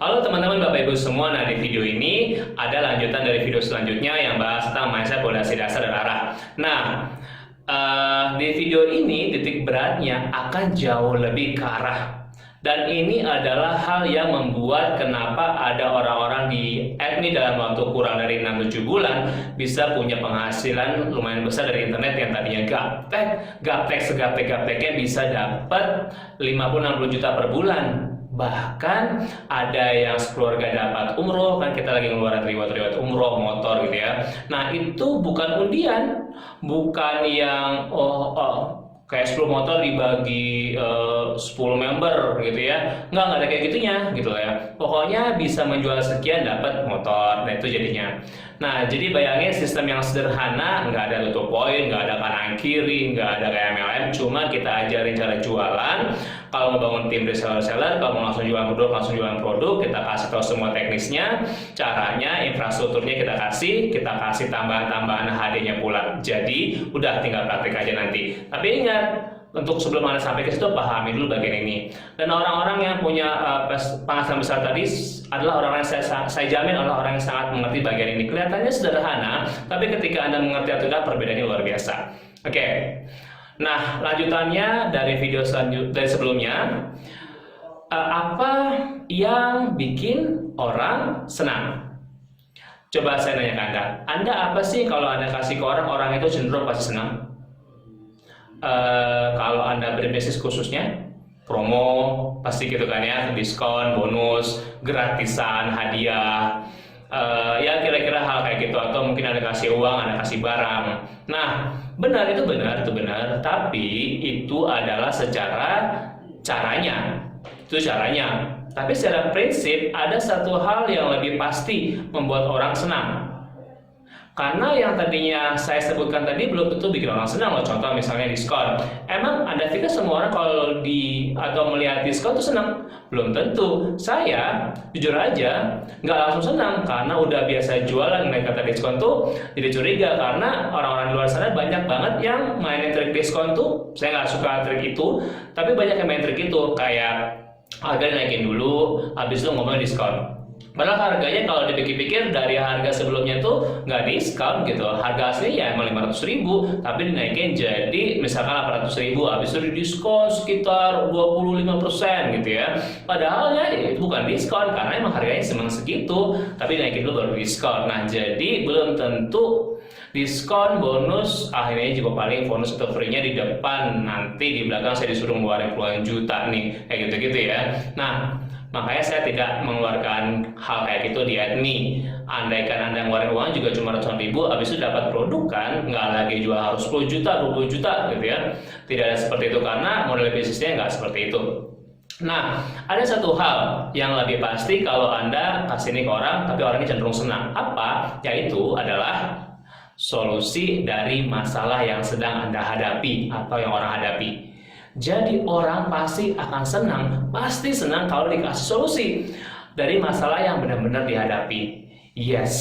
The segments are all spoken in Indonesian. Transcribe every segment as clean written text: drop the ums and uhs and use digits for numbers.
Halo teman-teman Bapak Ibu semua, nah di video ini ada lanjutan dari video selanjutnya yang bahas tentang mindset, fondasi dasar dan arah. Nah, di video ini titik beratnya akan jauh lebih ke arah. Dan ini adalah hal yang membuat kenapa ada orang-orang di admin dalam waktu kurang dari 6-7 bulan bisa punya penghasilan lumayan besar dari internet yang tadinya gaptek segaptek-gapteknya bisa dapat 50-60 juta per bulan. Bahkan ada yang sekeluarga dapat umroh, kan kita lagi ngeluarin riwayat umroh, motor gitu ya. Nah itu bukan undian, bukan yang kayak 10 motor dibagi 10 member gitu ya. Nggak ada kayak gitunya gitu ya. Pokoknya bisa menjual sekian dapat motor, nah itu jadinya. Nah jadi bayangin sistem yang sederhana, nggak ada tutup poin, nggak ada kanan kiri, nggak ada kayak MLM, cuma kita ajarin cara jualan. Kalau mau bangun tim reseller, kalau mau langsung jualan produk, kita kasih tahu semua teknisnya, caranya, infrastrukturnya kita kasih tambahan-tambahan HD-nya pula. Jadi udah tinggal praktik aja nanti. Tapi ingat, untuk sebelum Anda sampai ke situ, pahami dulu bagian ini. Dan orang-orang yang punya penghasilan besar tadi adalah orang-orang yang saya jamin adalah orang yang sangat mengerti bagian ini. Kelihatannya sederhana, tapi ketika Anda mengerti atau tidak, perbedaannya luar biasa. Oke. Nah, lanjutannya dari video dari sebelumnya, apa yang bikin orang senang? Coba saya nanya ke Anda apa sih kalau Anda kasih ke orang itu cenderung pasti senang? Kalau Anda berbisnis khususnya, promo pasti gitu kan ya, diskon, bonus, gratisan, hadiah, ya kira-kira hal kayak gitu, atau mungkin Anda kasih uang, Anda kasih barang. Nah, itu benar, tapi itu adalah caranya. Tapi secara prinsip ada satu hal yang lebih pasti membuat orang senang. Karena yang tadinya saya sebutkan tadi belum tentu bikin orang senang loh. Contoh misalnya diskon. Emang Anda pikir semua orang kalau atau melihat diskon itu senang? Belum tentu. Saya jujur aja nggak langsung senang karena udah biasa jualan naik kata diskon tuh jadi curiga karena orang-orang di luar sana banyak banget yang mainin trik diskon tuh. Saya nggak suka trik itu, tapi banyak yang main trik itu kayak harga naikin dulu, habis itu ngomong diskon. Padahal harganya kalau dipikir-pikir dari harga sebelumnya tuh nggak diskon gitu. Harga aslinya ya emang 500.000, tapi dinaikin jadi misalkan 800.000, habis itu diskon sekitar 25% gitu ya. Padahal ya itu bukan diskon karena emang harganya memang segitu, tapi dinaikin dulu baru diskon. Nah jadi belum tentu diskon, bonus, akhirnya juga paling bonus atau free-nya di depan, nanti di belakang saya disuruh ngeluarin puluhan juta nih, kayak gitu-gitu ya. Nah, makanya saya tidak mengeluarkan hal kayak gitu di admin. Andaikan Anda ngeluarin uang juga cuma ratusan ribu, habis itu dapat produk kan, nggak lagi jual harus 10 juta, 20 juta gitu ya. Tidak ada seperti itu karena model bisnisnya nggak seperti itu. Nah, ada satu hal yang lebih pasti kalau Anda kasih ini ke orang, tapi orang ini cenderung senang. Apa? Yaitu adalah solusi dari masalah yang sedang Anda hadapi atau yang orang hadapi. Jadi orang pasti akan pasti senang kalau dikasih solusi dari masalah yang benar-benar dihadapi. Yes,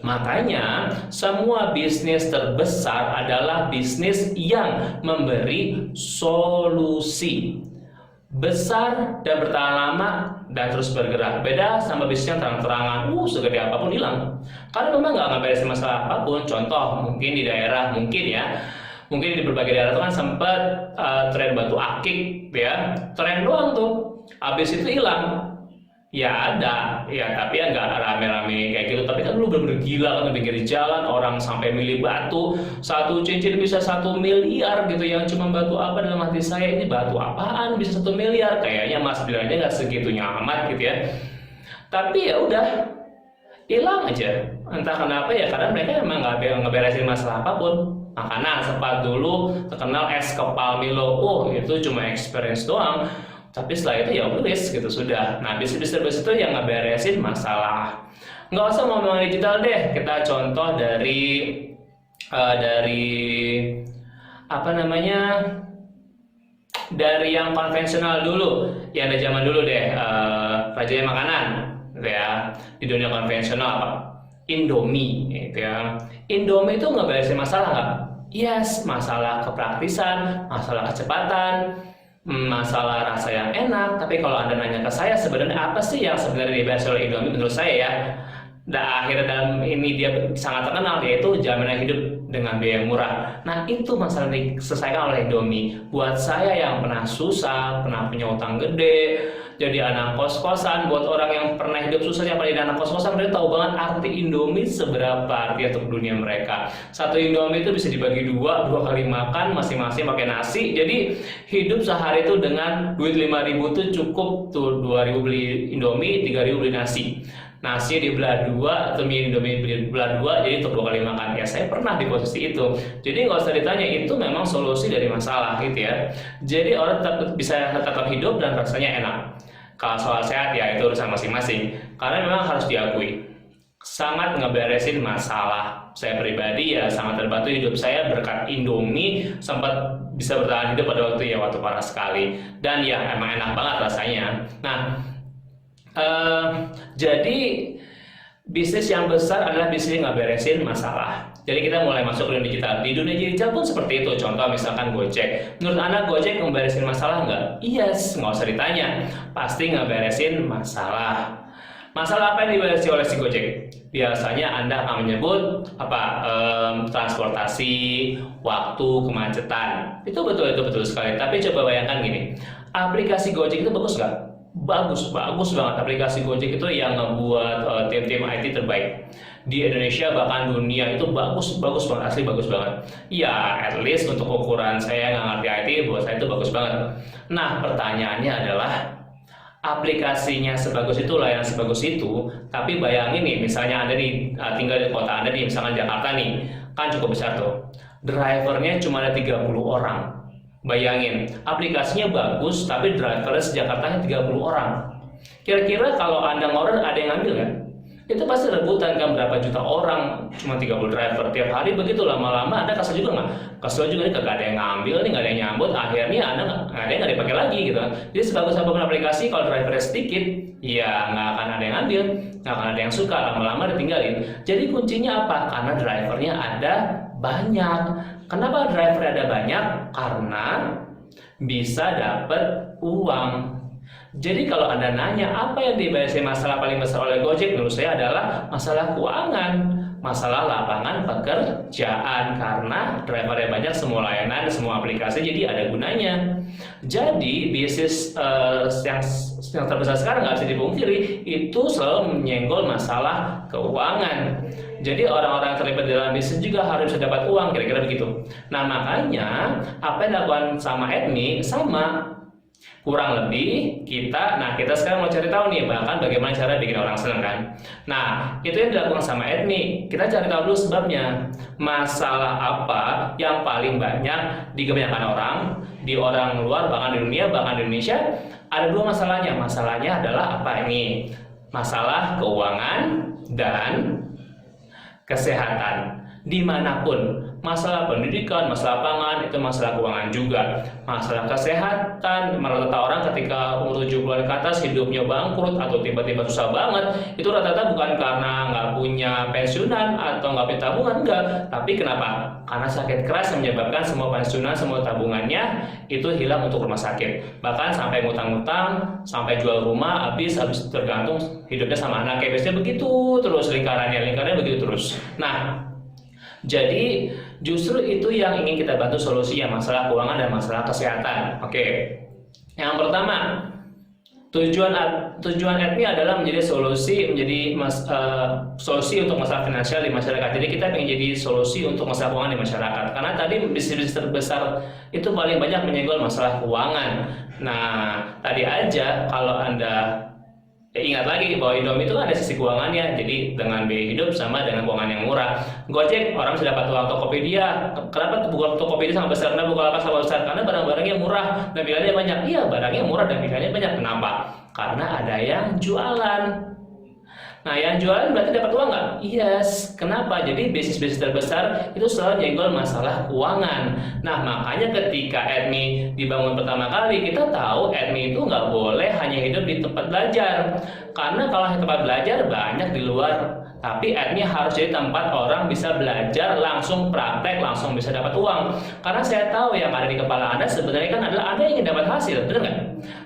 makanya semua bisnis terbesar adalah bisnis yang memberi solusi. Besar dan bertahan lama dan terus bergerak. Beda sama bisnis yang terang-terangan, segede apapun hilang. Karena memang nggak beresin masalah apapun. Contoh, mungkin di daerah, mungkin di berbagai daerah itu kan sempat tren batu akik ya, tren doang tuh, habis itu hilang. Ya ada, ya tapi ya nggak rame-rame kayak gitu. Tapi kan lu bener-bener gila kan di pinggir jalan, orang sampai milih batu, satu cincin bisa 1 miliar gitu. Yang cuma batu apa dalam hati saya, ini batu apaan bisa 1 miliar? Kayaknya Mas bilangnya nggak segitunya amat gitu ya. Tapi ya udah, hilang aja. Entah kenapa ya, karena mereka emang nggak ngeberesin masalah apapun. Makanan sempat dulu terkenal es kepal Milo, itu cuma experience doang. Tapi setelah itu ya wis gitu sudah. Nah bisnis itu yang ngeberesin masalah. Nggak usah ngomong digital deh. Kita contoh dari apa namanya, dari yang konvensional dulu, yang ada zaman dulu deh, rajanya makanan gitu ya. Di dunia konvensional apa? Indomie gitu ya. Indomie itu ngeberesin masalah nggak? Yes, masalah kepraktisan, masalah kecepatan. masalah rasa yang enak. Tapi kalau Anda nanya ke saya sebenarnya apa sih yang sebenarnya dibahas oleh Indomie, menurut saya ya, akhirnya dalam ini dia sangat terkenal, yaitu jaminan hidup dengan biaya yang murah. Nah, itu masalah yang diselesaikan oleh Indomie. Buat saya yang pernah susah, pernah punya utang gede, jadi anak kos-kosan, buat orang yang pernah hidup susah yang pada anak kos-kosan, mereka tahu banget arti Indomie seberapa arti untuk dunia mereka. Satu Indomie itu bisa dibagi dua kali makan, masing-masing pakai nasi. Jadi hidup sehari itu dengan duit 5.000 tuh cukup tuh, 2.000 beli Indomie, 3.000 beli nasi. Nasi dibelah dua atau mie Indomie dibelah dua, jadi untuk 2 kali makan. Ya, saya pernah di posisi itu. Jadi nggak usah ditanya, itu memang solusi dari masalah gitu ya. Jadi orang bisa tetap hidup dan rasanya enak. Kalau soal sehat ya itu urusan masing-masing. Karena memang harus diakui, sangat ngeberesin masalah. Saya pribadi ya sangat terbantu hidup saya berkat Indomie, sempat bisa bertahan hidup pada waktu parah sekali. Dan ya emang enak banget rasanya. Nah, jadi bisnis yang besar adalah bisnis yang nggak beresin masalah. Jadi kita mulai masuk ke dunia digital. Di dunia digital pun seperti itu. Contoh misalkan Gojek. Menurut Anda Gojek ngeberesin masalah nggak? Yes, nggak usah ditanya. Pasti ngeberesin masalah. Masalah apa yang diberesi oleh si Gojek? Biasanya Anda akan menyebut transportasi, waktu, kemacetan. Itu betul sekali. Tapi coba bayangkan gini, aplikasi Gojek itu bagus nggak? Bagus banget. Aplikasi Gojek itu yang ngebuat tim-tim IT terbaik di Indonesia, bahkan dunia. Itu bagus banget, asli bagus banget. Ya, at least untuk ukuran saya nggak ngerti IT, buat saya itu bagus banget. Nah, pertanyaannya adalah, aplikasinya sebagus itu, layanan sebagus itu, tapi bayangin nih, misalnya Anda tinggal di kota Anda di misalkan Jakarta nih, kan cukup besar tuh. Drivernya cuma ada 30 orang. Bayangin, aplikasinya bagus, tapi drivernya sejakartanya 30 orang. Kira-kira kalau Anda ngorder, ada yang ngambil kan? Itu pasti rebutan kan, berapa juta orang, cuma 30 driver. Tiap hari begitu, lama-lama Anda kesel juga nggak? Kesel juga nih, kagak ada yang ngambil nih, nggak ada yang nyambut. Akhirnya Anda nggak dipakai lagi gitu kan. Jadi sebagus apapun aplikasi, kalau drivernya sedikit, ya nggak akan ada yang ambil, nggak akan ada yang suka, lama-lama ditinggalin. Jadi kuncinya apa? Karena drivernya ada banyak. Kenapa driver ada banyak? Karena bisa dapat uang. Jadi kalau Anda nanya apa yang dibahas masalah paling besar oleh Gojek, menurut saya adalah masalah keuangan, masalah lapangan pekerjaan. Karena drivernya banyak, semua layanan, semua aplikasi, jadi ada gunanya. Jadi bisnis yang terbesar sekarang nggak bisa dipungkiri, itu selalu menyenggol masalah keuangan. Jadi orang-orang yang terlibat dalam bisnis juga harus bisa dapat uang, kira-kira begitu. Nah, makanya apa yang dilakukan sama Admi sama kurang lebih kita sekarang mau cari tahu nih, bahkan bagaimana cara bikin orang senang kan. Nah, itu yang dilakukan sama Admi. Kita cari tahu dulu sebabnya. Masalah apa yang paling banyak di kebanyakan orang, di orang luar, bahkan di dunia, bahkan di Indonesia, ada 2 masalahnya. Masalahnya adalah apa ini? Masalah keuangan dan kesehatan. Dimanapun, masalah pendidikan, masalah pangan, itu masalah keuangan juga. Masalah kesehatan, rata-rata orang ketika umur 70-an ke atas hidupnya bangkrut atau tiba-tiba susah banget, itu rata-rata bukan karena nggak punya pensiunan atau nggak punya tabungan, enggak. Tapi kenapa? Karena sakit keras yang menyebabkan semua pensiunan, semua tabungannya itu hilang untuk rumah sakit. Bahkan sampai ngutang-ngutang, sampai jual rumah, habis tergantung hidupnya sama anaknya. Biasanya begitu terus lingkarannya begitu terus. Nah, jadi justru itu yang ingin kita bantu solusinya, masalah keuangan dan masalah kesehatan. Oke. Yang pertama, tujuan Admi adalah menjadi solusi untuk masalah finansial di masyarakat. Jadi kita ingin jadi solusi untuk masalah keuangan di masyarakat. Karena tadi bisnis terbesar itu paling banyak menyenggol masalah keuangan. Nah, tadi aja kalau Anda ingat lagi bahwa Indomie itu ada sisi keuangannya, jadi dengan biaya hidup sama dengan keuangan yang murah. Gojek orang bisa dapat uang Tokopedia. Kenapa buka Tokopedia sama besar? Kenapa Bukalapak sama besar? Karena barang-barangnya murah dan pilihannya banyak. Iya, barangnya murah dan pilihannya banyak. Kenapa? Karena ada yang jualan. Nah, yang jualan berarti dapat uang nggak? Yes. Kenapa? Jadi bisnis-bisnis terbesar itu selalu nyenggol masalah keuangan. Nah, makanya ketika admin dibangun pertama kali, kita tahu admin itu nggak boleh hanya hidup di tempat belajar. Karena kalau di tempat belajar banyak di luar. Tapi admin harus jadi tempat orang bisa belajar, langsung praktek, langsung bisa dapat uang. Karena saya tahu yang ada di kepala Anda sebenarnya kan adalah Anda ingin dapat hasil, benar nggak?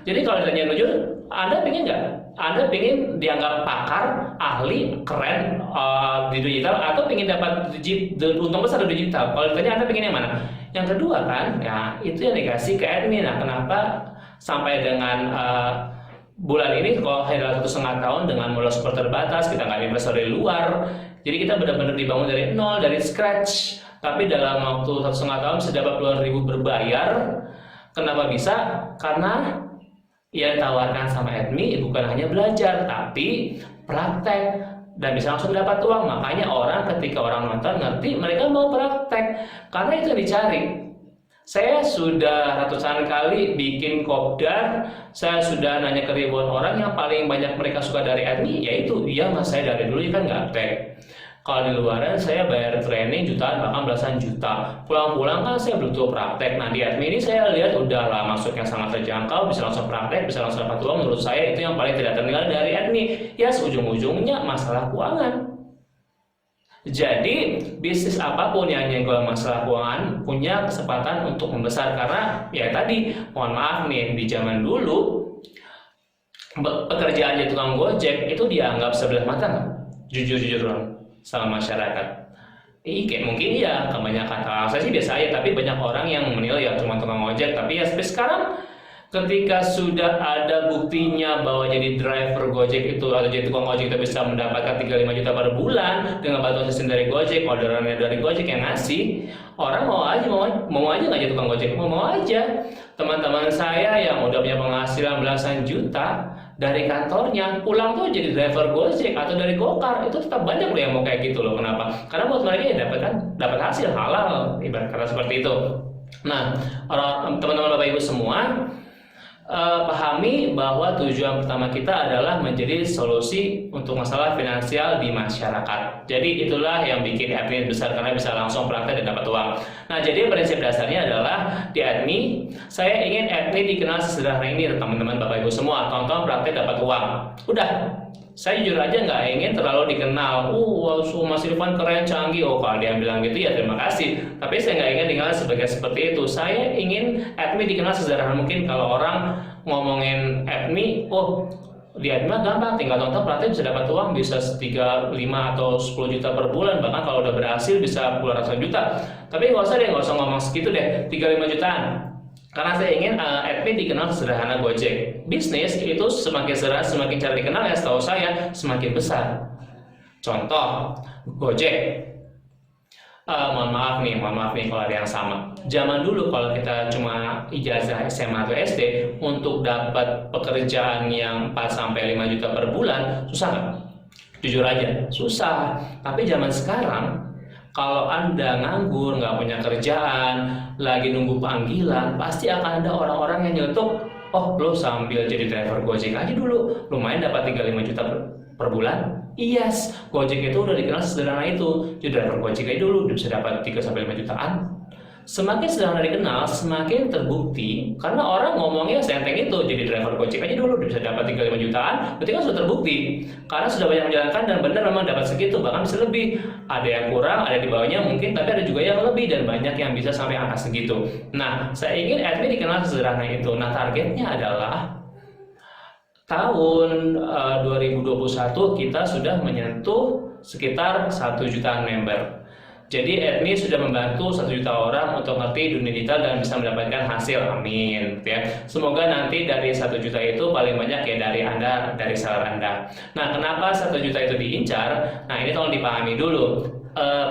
Jadi kalau ditanya jujur, Anda pengen nggak? Anda pengen dianggap pakar, ahli, keren di digital, atau pengen dapat untung besar di digital? Kalau ditanya Anda pengen yang mana? Yang kedua kan, ya itu yang dikasih ke admin. Nah, kenapa sampai dengan bulan ini kalau hanya 1,5 tahun dengan modal support terbatas, kita nggak investor dari luar, jadi kita benar-benar dibangun dari nol, dari scratch. Tapi dalam waktu 1,5 tahun bisa dapat puluhan ribu berbayar. Kenapa bisa? Karena yang ditawarkan sama admin bukan hanya belajar, tapi praktek dan bisa langsung dapat uang. Makanya orang ketika orang nonton ngerti, mereka mau praktek karena itu yang dicari. Saya sudah ratusan kali bikin kopdar, saya sudah nanya ke ribuan orang, yang paling banyak mereka suka dari admin yaitu, iya mas saya dari dulu kan gaptek. Kalau di luaran saya bayar training jutaan bahkan belasan juta, pulang-pulang kan saya butuh praktek. Nah di admin ini saya lihat udahlah masuknya sangat terjangkau, bisa langsung praktek, bisa langsung dapat uang. Menurut saya itu yang paling tidak tertinggal dari admin. Ya ujung-ujungnya masalah keuangan. Jadi bisnis apapun yang nyenggol masalah keuangan punya kesempatan untuk membesar, karena ya tadi mohon maaf nih, di zaman dulu pekerjaan jadi tukang gojek itu dianggap sebelah mata nggak? Jujur-jujur sama masyarakat. Kayak mungkin ya kebanyakan, saya sih biasa aja, tapi banyak orang yang menilai ya cuma tukang ojek. Tapi ya sampai sekarang ketika sudah ada buktinya bahwa jadi driver Gojek itu atau jadi tukang ojek itu bisa mendapatkan 35 juta per bulan dengan bantuan sistem dari Gojek, orderannya dari Gojek yang ngasih, orang mau aja nggak jadi tukang Gojek, mau aja. Teman-teman saya yang udah punya penghasilan belasan juta dari kantornya pulang tuh jadi driver Gojek atau dari Gokar, itu tetap banyak loh yang mau kayak gitu loh. Kenapa? Karena buat mereka ya dapat hasil halal, ibarat kata seperti itu. Nah, teman-teman Bapak Ibu semua, pahami bahwa tujuan pertama kita adalah menjadi solusi untuk masalah finansial di masyarakat. Jadi itulah yang bikin admin besar, karena bisa langsung praktek dan dapat uang. Nah, jadi prinsip dasarnya adalah di admin, saya ingin admin dikenal sesederhana ini teman-teman Bapak Ibu semua, tonton praktek dapat uang. Udah. Saya jujur aja nggak ingin terlalu dikenal, Mas Irfan keren, canggih, kalau dia bilang gitu ya terima kasih. Tapi saya nggak ingin dikenal seperti itu. Saya ingin admin dikenal sesederhana mungkin. Kalau orang ngomongin admin, di admin gampang, tinggal tonton praktek bisa dapat uang, bisa 3, 5, atau 10 juta per bulan, bahkan kalau udah berhasil bisa puluhan ratusan juta. Tapi nggak usah ngomong segitu deh, 3-5 jutaan. Karena saya ingin admin dikenal sederhana Gojek. Bisnis itu semakin sederhana, semakin cara dikenal ya setahu saya semakin besar. Contoh, Gojek. Mohon maaf nih kalau ada yang sama. Zaman dulu kalau kita cuma ijazah SMA atau SD untuk dapat pekerjaan yang 4-5 juta per bulan, susah nggak? Jujur aja, susah. Tapi zaman sekarang, kalau Anda nganggur, nggak punya kerjaan, lagi nunggu panggilan, pasti akan ada orang-orang yang nyeletuk, lo sambil jadi driver Gojek aja dulu, lumayan dapat 35 juta per bulan. Yes, Gojek itu udah dikenal sederhana itu. Jadi driver Gojek aja dulu bisa dapat 3-5 jutaan. Semakin sederhana dikenal, semakin terbukti, karena orang ngomongnya seenteng itu, jadi driver Gojek aja dulu bisa dapat 35 jutaan, berarti kan sudah terbukti. Karena sudah banyak menjalankan dan benar memang dapat segitu, bahkan bisa lebih. Ada yang kurang, ada di bawahnya mungkin, tapi ada juga yang lebih dan banyak yang bisa sampai angka segitu. Nah, saya ingin admin dikenal sederhana itu. Nah, targetnya adalah tahun 2021 kita sudah menyentuh sekitar 1 jutaan member. Jadi admin sudah membantu 1 juta orang untuk ngerti dunia digital dan bisa mendapatkan hasil, amin ya. Semoga nanti dari 1 juta itu paling banyak ya dari Anda, dari seller Anda. Nah, kenapa 1 juta itu diincar? Nah, ini tolong dipahami dulu.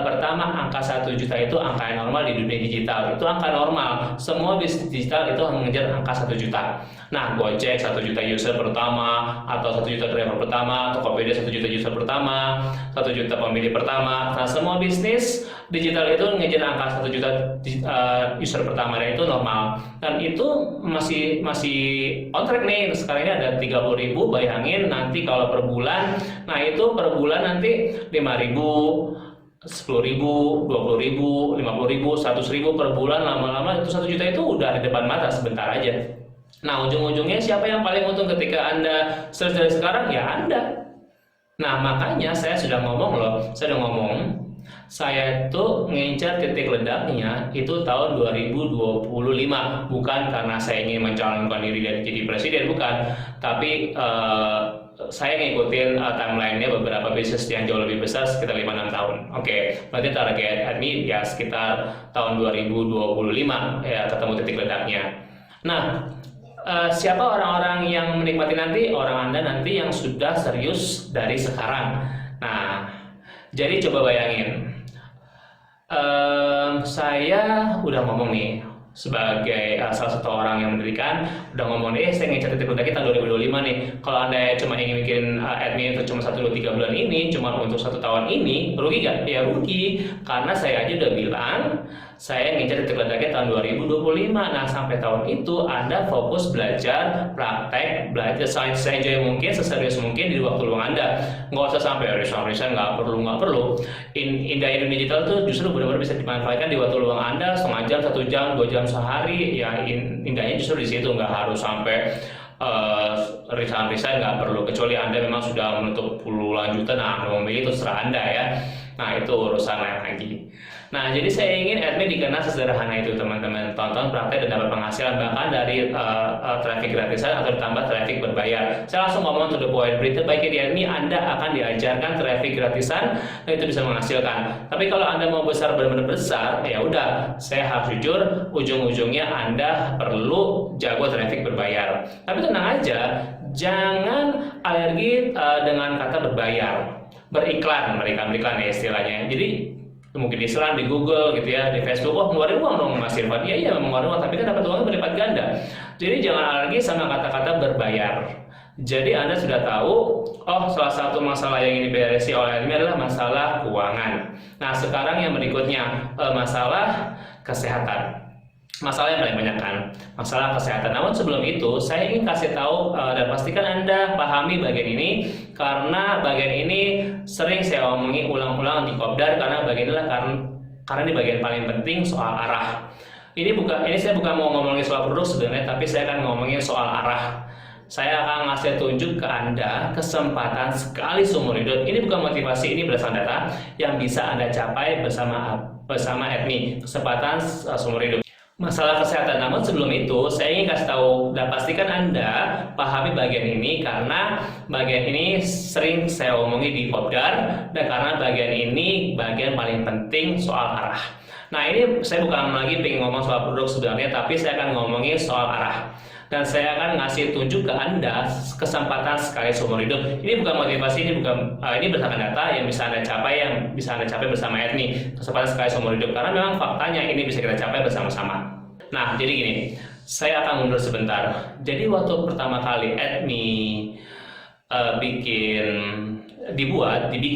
Pertama, angka 1 juta itu angka yang normal di dunia digital. Itu angka normal. Semua bisnis digital itu mengejar angka 1 juta. Nah, Gojek 1 juta user pertama, atau 1 juta driver pertama, Tokopedia 1 juta user pertama, 1 juta pemilih pertama. Nah, semua bisnis digital itu mengejar angka 1 juta user pertama, dan itu normal. Dan itu masih on track nih. Sekarang ini ada 30.000, bayangin nanti kalau per bulan. Nah, itu per bulan nanti 5.000, 10.000, 20.000, 50.000, 100.000 per bulan, lama-lama itu 1 juta itu udah di depan mata sebentar aja. Nah, ujung-ujungnya siapa yang paling untung ketika Anda search dari sekarang? Ya Anda. Nah, makanya saya sudah ngomong, saya tuh ngincar titik ledaknya itu tahun 2025, bukan karena saya ingin mencalonkan diri dan jadi presiden, bukan, tapi saya ngikutin timeline-nya beberapa bisnis yang jauh lebih besar sekitar 5-6 tahun. Oke, berarti target admin ya sekitar tahun 2025 ya ketemu titik ledaknya. Nah, siapa orang-orang yang menikmati nanti? Orang Anda nanti yang sudah serius dari sekarang. Nah, jadi coba bayangin, saya udah ngomong nih sebagai salah satu orang yang mendirikan, udah ngomong nih, saya ngincar titik ledak kita 2025 nih. Kalau Anda cuma ingin bikin admin itu cuma 1-2-3 bulan ini, cuma untuk 1 tahun ini, rugi gak? Ya rugi, karena saya aja udah bilang saya ngincar titik ledaknya tahun 2025. Nah, sampai tahun itu Anda fokus belajar, praktek, belajar se-enjoy mungkin, seserius mungkin di waktu luang Anda. Nggak usah sampai resign, nggak perlu. Indah dunia digital tuh justru benar-benar bisa dimanfaatkan di waktu luang Anda, setengah jam, 1 jam, 2 jam sehari. Ya indahnya justru di situ, nggak harus sampai resign nggak perlu, kecuali Anda memang sudah menutup puluhan juta. Nah, Anda memilih itu terserah Anda ya. Nah, itu urusan lain lagi. Nah, jadi saya ingin admin dikenal sesederhana itu, teman-teman. Tonton, praktek, dan dapat penghasilan bahkan dari traffic gratisan atau ditambah traffic berbayar. Saya langsung ngomong to the point. Berita baiknya di admin, Anda akan diajarkan traffic gratisan dan itu bisa menghasilkan. Tapi kalau Anda mau besar, benar-benar besar, ya udah, saya harus jujur, ujung-ujungnya Anda perlu jago traffic berbayar. Tapi tenang aja, jangan alergi dengan kata berbayar. Beriklan, mereka beriklan ya istilahnya. Jadi mungkin diserang di Google gitu ya, di Facebook, oh ngeluarin uang dong Mas Irfan. Iya mengeluarkan uang, tapi kan dapat uangnya berlipat ganda. Jadi jangan alergi sama kata-kata berbayar. Jadi Anda sudah tahu, oh salah satu masalah yang ingin diberesi oleh admin adalah masalah keuangan. Nah, sekarang yang berikutnya masalah kesehatan. Masalah yang paling banyak kan, masalah kesehatan. Namun sebelum itu, saya ingin kasih tahu dan pastikan Anda pahami bagian ini, karena bagian ini sering saya omongin ulang-ulang di Kopdar, karena bagian inilah karena ini bagian paling penting soal arah. Ini saya bukan mau ngomongin soal produk sebenarnya, tapi saya akan ngomongin soal arah. Saya akan ngasih tunjuk ke Anda kesempatan sekali seumur hidup. Ini bukan motivasi, ini berdasarkan data yang bisa Anda capai bersama admin. Kesempatan seumur hidup. Masalah kesehatan. Namun sebelum itu, saya ingin kasih tahu dan pastikan Anda pahami bagian ini, karena bagian ini sering saya omongin di Kopdar, dan karena bagian ini bagian paling penting soal arah. Nah, ini saya bukan lagi pengen ngomong soal produk sebenarnya, tapi saya akan ngomongin soal arah. Dan saya akan ngasih tunjuk ke Anda kesempatan sekali seumur hidup. Ini bukan motivasi, ini berdasarkan data yang bisa Anda capai bersama admin. Kesempatan sekali seumur hidup, karena memang faktanya ini bisa kita capai bersama-sama. Nah, jadi gini, saya akan mundur sebentar. Jadi waktu pertama kali admin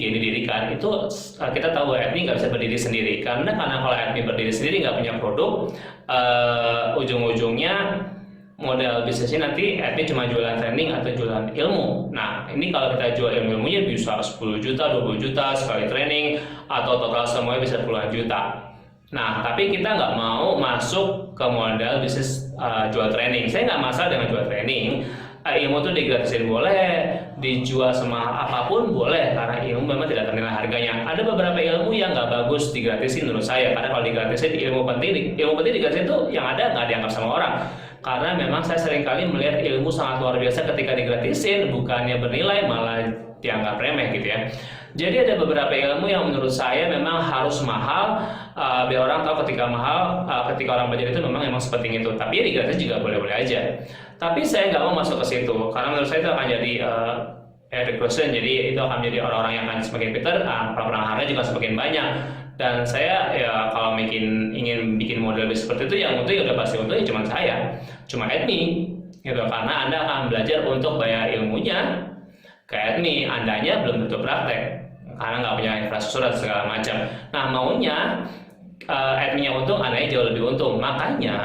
didirikan, itu kita tahu admin nggak bisa berdiri sendiri. Karena kalau admin berdiri sendiri nggak punya produk, ujung-ujungnya model bisnisnya nanti admin cuma jualan training atau jualan ilmu. Nah, ini kalau kita jual ilmunya bisa 10 juta, 20 juta sekali training, atau total semuanya bisa puluhan juta. Nah, tapi kita nggak mau masuk ke model bisnis jual training. Saya nggak masalah dengan jual training. Ilmu tuh digratisin boleh, dijual sama apapun boleh, karena ilmu memang tidak ternilai harganya. Ada beberapa ilmu yang nggak bagus digratisin menurut saya, karena kalau digratisin ilmu penting digratisin itu yang ada nggak dianggap sama orang. Karena memang saya seringkali melihat ilmu sangat luar biasa ketika digratisin, bukannya bernilai malah dianggap remeh gitu ya. Jadi ada beberapa ilmu yang menurut saya memang harus mahal, biar orang tahu ketika mahal, ketika orang belajar itu memang seperti itu. Tapi ya digratis juga boleh-boleh aja. Tapi saya nggak mau masuk ke situ, karena menurut saya itu akan jadi recruitment. Jadi itu akan menjadi orang-orang yang akan semakin pintar, peraharnya juga semakin banyak. Dan saya ya kalau ingin bikin model seperti itu, yang untung ya udah pasti untung ya cuma admin gitu, karena Anda akan belajar untuk bayar ilmunya ke admin, Andanya belum tentu praktek karena nggak punya infrastruktur dan segala macam. Nah, maunya adminnya untung, Andanya jauh lebih untung. Makanya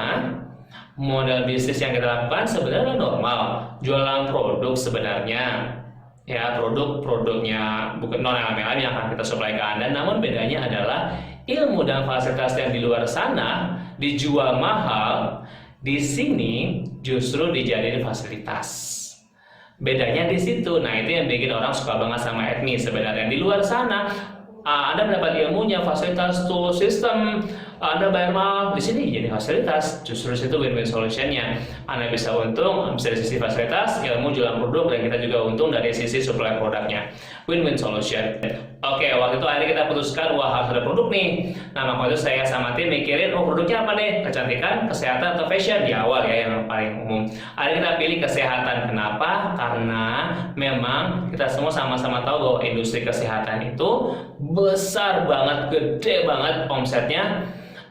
model bisnis yang kita lakukan sebenarnya normal, jualan produk sebenarnya. Ya, produknya bukan non MLM yang akan kita supply ke Anda, namun bedanya adalah ilmu dan fasilitas yang di luar sana dijual mahal, di sini justru dijadiin fasilitas. Bedanya di situ. Nah, itu yang bikin orang suka banget sama admin. Sebenarnya di luar sana Anda mendapat ilmunya, fasilitas, tool, sistem, Anda bayar mahal. Di sini jadi fasilitas, justru di situ win-win solutionnya. Anda bisa untung, bisa dari sisi fasilitas, ilmu, jualan produk, dan kita juga untung dari sisi supply produknya. Win-win solution. Oke, waktu itu akhirnya kita putuskan, wah harus ada produk nih. Nah, waktu itu saya sama tim mikirin, produknya apa nih? Kecantikan, kesehatan, atau fashion? Di awal ya, yang paling umum. Akhirnya kita pilih kesehatan. Kenapa? Karena memang kita semua sama-sama tahu bahwa industri kesehatan itu besar banget, gede banget omsetnya,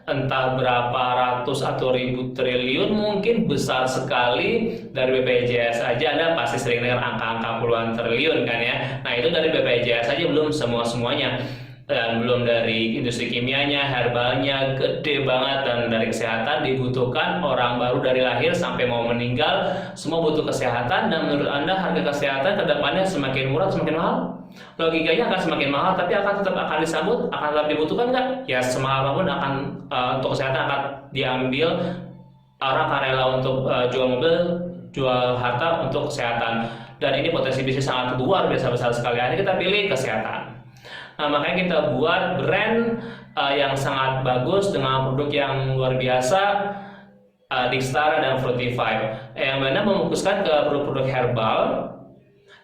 entah berapa ratus atau ribu triliun, mungkin besar sekali. Dari BPJS aja Anda pasti sering dengar angka-angka puluhan triliun kan ya. Nah, itu dari BPJS aja, belum semuanya, dan belum dari industri kimianya, herbalnya, gede banget. Dan dari kesehatan dibutuhkan, orang baru dari lahir sampai mau meninggal semua butuh kesehatan. Dan menurut Anda harga kesehatan kedepannya semakin murah semakin mahal? Logikanya akan semakin mahal, tapi tetap akan disambut, akan tetap dibutuhkan nggak? Ya, semahal apapun akan untuk kesehatan akan diambil. Orang akan rela untuk jual mobil, jual harta untuk kesehatan. Dan ini potensi bisnis sangat luar biasa besar sekali. Akhirnya kita pilih kesehatan. Nah, makanya kita buat brand yang sangat bagus dengan produk yang luar biasa, Dixtara dan Fruitify, yang mana memfokuskan ke produk-produk herbal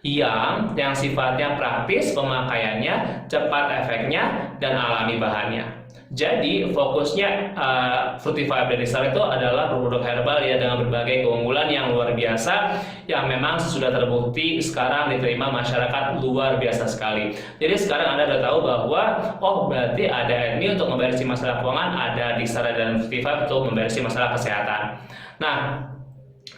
yang sifatnya praktis pemakaiannya, cepat efeknya, dan alami bahannya. Jadi fokusnya Fruitify dan Dixtara itu adalah produk herbal ya, dengan berbagai keunggulan yang luar biasa, yang memang sudah terbukti sekarang diterima masyarakat luar biasa sekali. Jadi sekarang Anda sudah tahu bahwa berarti ada admin untuk membersi masalah keuangan, ada Dixtara dan Fruitify untuk membersi masalah kesehatan. Nah,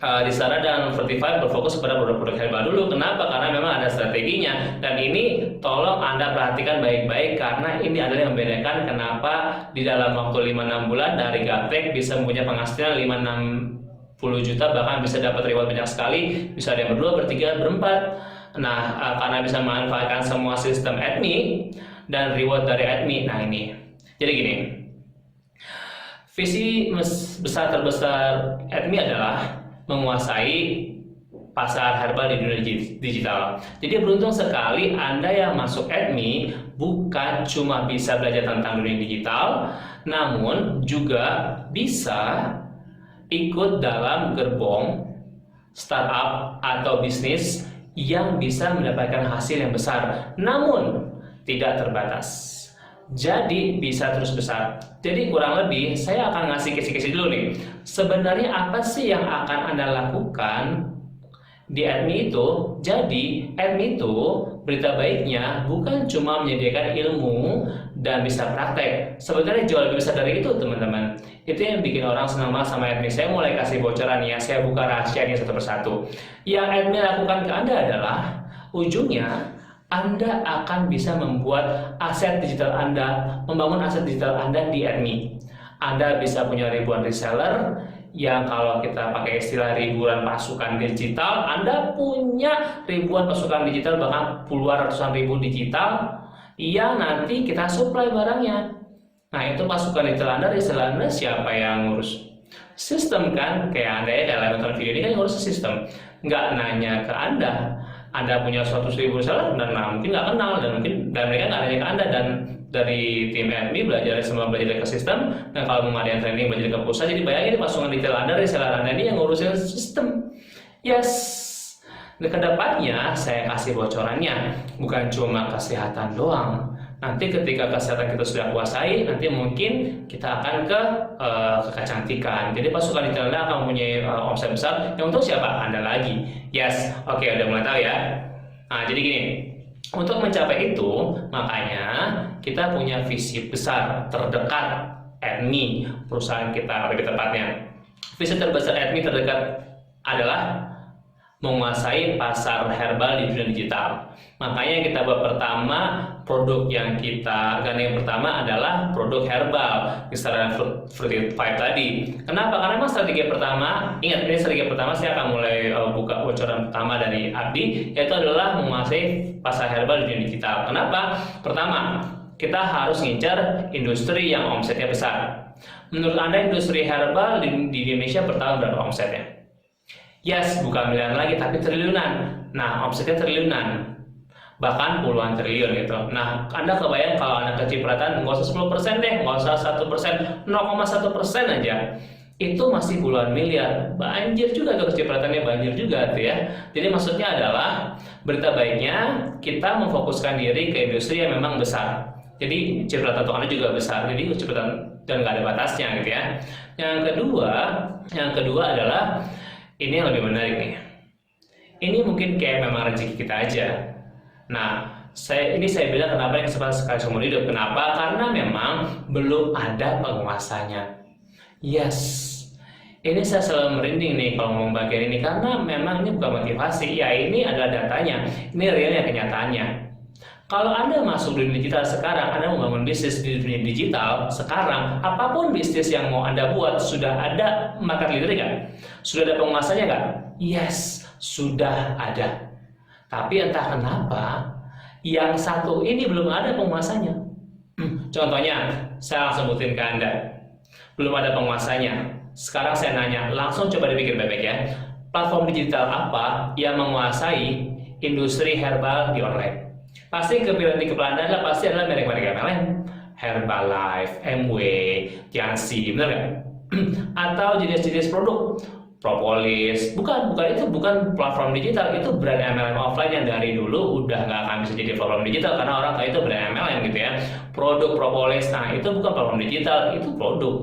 Dixtara dan Fruitify berfokus pada produk-produk herbal dulu. Kenapa? Karena memang ada strateginya. Dan ini tolong Anda perhatikan baik-baik, karena ini adalah yang membedakan kenapa di dalam waktu 5-6 bulan dari Gaptek bisa mempunyai penghasilan 5-60 juta, bahkan bisa dapat reward banyak sekali, bisa ada yang berdua, bertiga, berempat. Nah, karena bisa memanfaatkan semua sistem admin dan reward dari admin. Nah, ini. Jadi gini, visi terbesar admin adalah menguasai pasar herbal di dunia digital. Jadi beruntung sekali Anda yang masuk admin bukan cuma bisa belajar tentang dunia digital, namun juga bisa ikut dalam gerbong startup atau bisnis yang bisa mendapatkan hasil yang besar, namun tidak terbatas. Jadi bisa terus besar. Jadi kurang lebih saya akan ngasih kisi-kisi dulu nih. Sebenarnya apa sih yang akan Anda lakukan di admin itu? Jadi admin itu berita baiknya bukan cuma menyediakan ilmu dan bisa praktek. Sebenarnya jauh lebih besar dari itu, teman-teman. Itu yang bikin orang senang banget sama admin. Saya mulai kasih bocoran ya, saya buka rahasianya satu persatu. Yang admin lakukan ke Anda adalah ujungnya Anda akan bisa membuat aset digital Anda, membangun aset digital Anda di admin. Anda bisa punya ribuan reseller, yang kalau kita pakai istilah ribuan pasukan digital, Anda punya ribuan pasukan digital, bahkan puluhan ratusan ribu digital, yang nanti kita supply barangnya. Nah, itu pasukan digital Anda, reseller Anda siapa yang ngurus? Sistem kan, kayak Anda ya, dalam nonton video ini kan ngurus sistem. Nggak nanya ke Anda punya 100.000 reseller, dan mungkin nggak kenal, dan mereka nggak nanya ke Anda. Dan dari tim admin belajar ke sistem, dan kalau mau ngadain training belajar ke pusat. Jadi bayangin pasukan detail Anda, reseller Anda ini yang ngurusin sistem. Yes. Nah, kedepannya saya kasih bocorannya, bukan cuma kesehatan doang. Nanti ketika kesehatan kita sudah kuasai, nanti mungkin kita akan ke kecantikan. Jadi pasukan detail Anda akan mempunyai omset besar. Yang untuk siapa? Anda lagi. Yes. Oke, udah mulai tahu ya. Nah, jadi gini, untuk mencapai itu, makanya kita punya visi besar terdekat AdMe, perusahaan kita lebih tepatnya. Visi terbesar AdMe terdekat adalah menguasai pasar herbal di dunia digital. Makanya yang kita buat pertama, produk yang kita gandeng pertama adalah produk herbal, misalnya Fruitify tadi. Kenapa? Karena memang strategi pertama, ingat ini strategi pertama saya akan mulai buka bocoran pertama dari Abdi, yaitu adalah menguasai pasar herbal di dunia digital. Kenapa? Pertama, kita harus ngincar industri yang omsetnya besar. Menurut Anda industri herbal di Indonesia per tahun berapa omsetnya? Yes, bukan miliaran lagi, tapi triliunan. Nah, omsetnya triliunan. Bahkan puluhan triliun gitu. Nah, Anda kebayang kalau Anda kecipratan, nggak usah 10% deh, nggak usah 1%, 0,1% aja. Itu masih puluhan miliar. Banjir juga tuh kecipratannya, banjir juga tuh ya. Jadi maksudnya adalah, berita baiknya kita memfokuskan diri ke industri yang memang besar. Jadi cipratan Anda juga besar, jadi cipratan dan nggak ada batasnya gitu ya. Yang kedua adalah, ini yang lebih menarik nih. Ini mungkin kayak memang rezeki kita aja. Nah, saya bilang kenapa yang sekali seumur hidup. Kenapa? Karena memang belum ada penguasanya. Yes, ini saya selalu merinding nih kalau ngomong bagian ini, karena memang ini bukan motivasi. Ya, ini adalah datanya. Ini realnya, kenyataannya. Kalau Anda masuk dunia digital sekarang, Anda membangun bisnis di dunia digital sekarang, apapun bisnis yang mau Anda buat, sudah ada market leader nggak? Sudah ada penguasanya nggak? Yes, sudah ada. Tapi entah kenapa, yang satu ini belum ada penguasanya. Contohnya, saya langsung sebutin ke Anda. Belum ada penguasanya. Sekarang saya nanya, langsung coba dipikir baik-baik ya. Platform digital apa yang menguasai industri herbal di online? Pasti kepikiran di kepala Anda pasti adalah merek-merek MLM, Herbalife, MW, Tianxi, benar nggak? Atau jenis-jenis produk, Propolis, bukan itu bukan platform digital, itu brand MLM offline yang dari dulu udah nggak akan bisa jadi platform digital karena orang tahu itu brand MLM gitu ya. Produk Propolis, nah itu bukan platform digital, itu produk.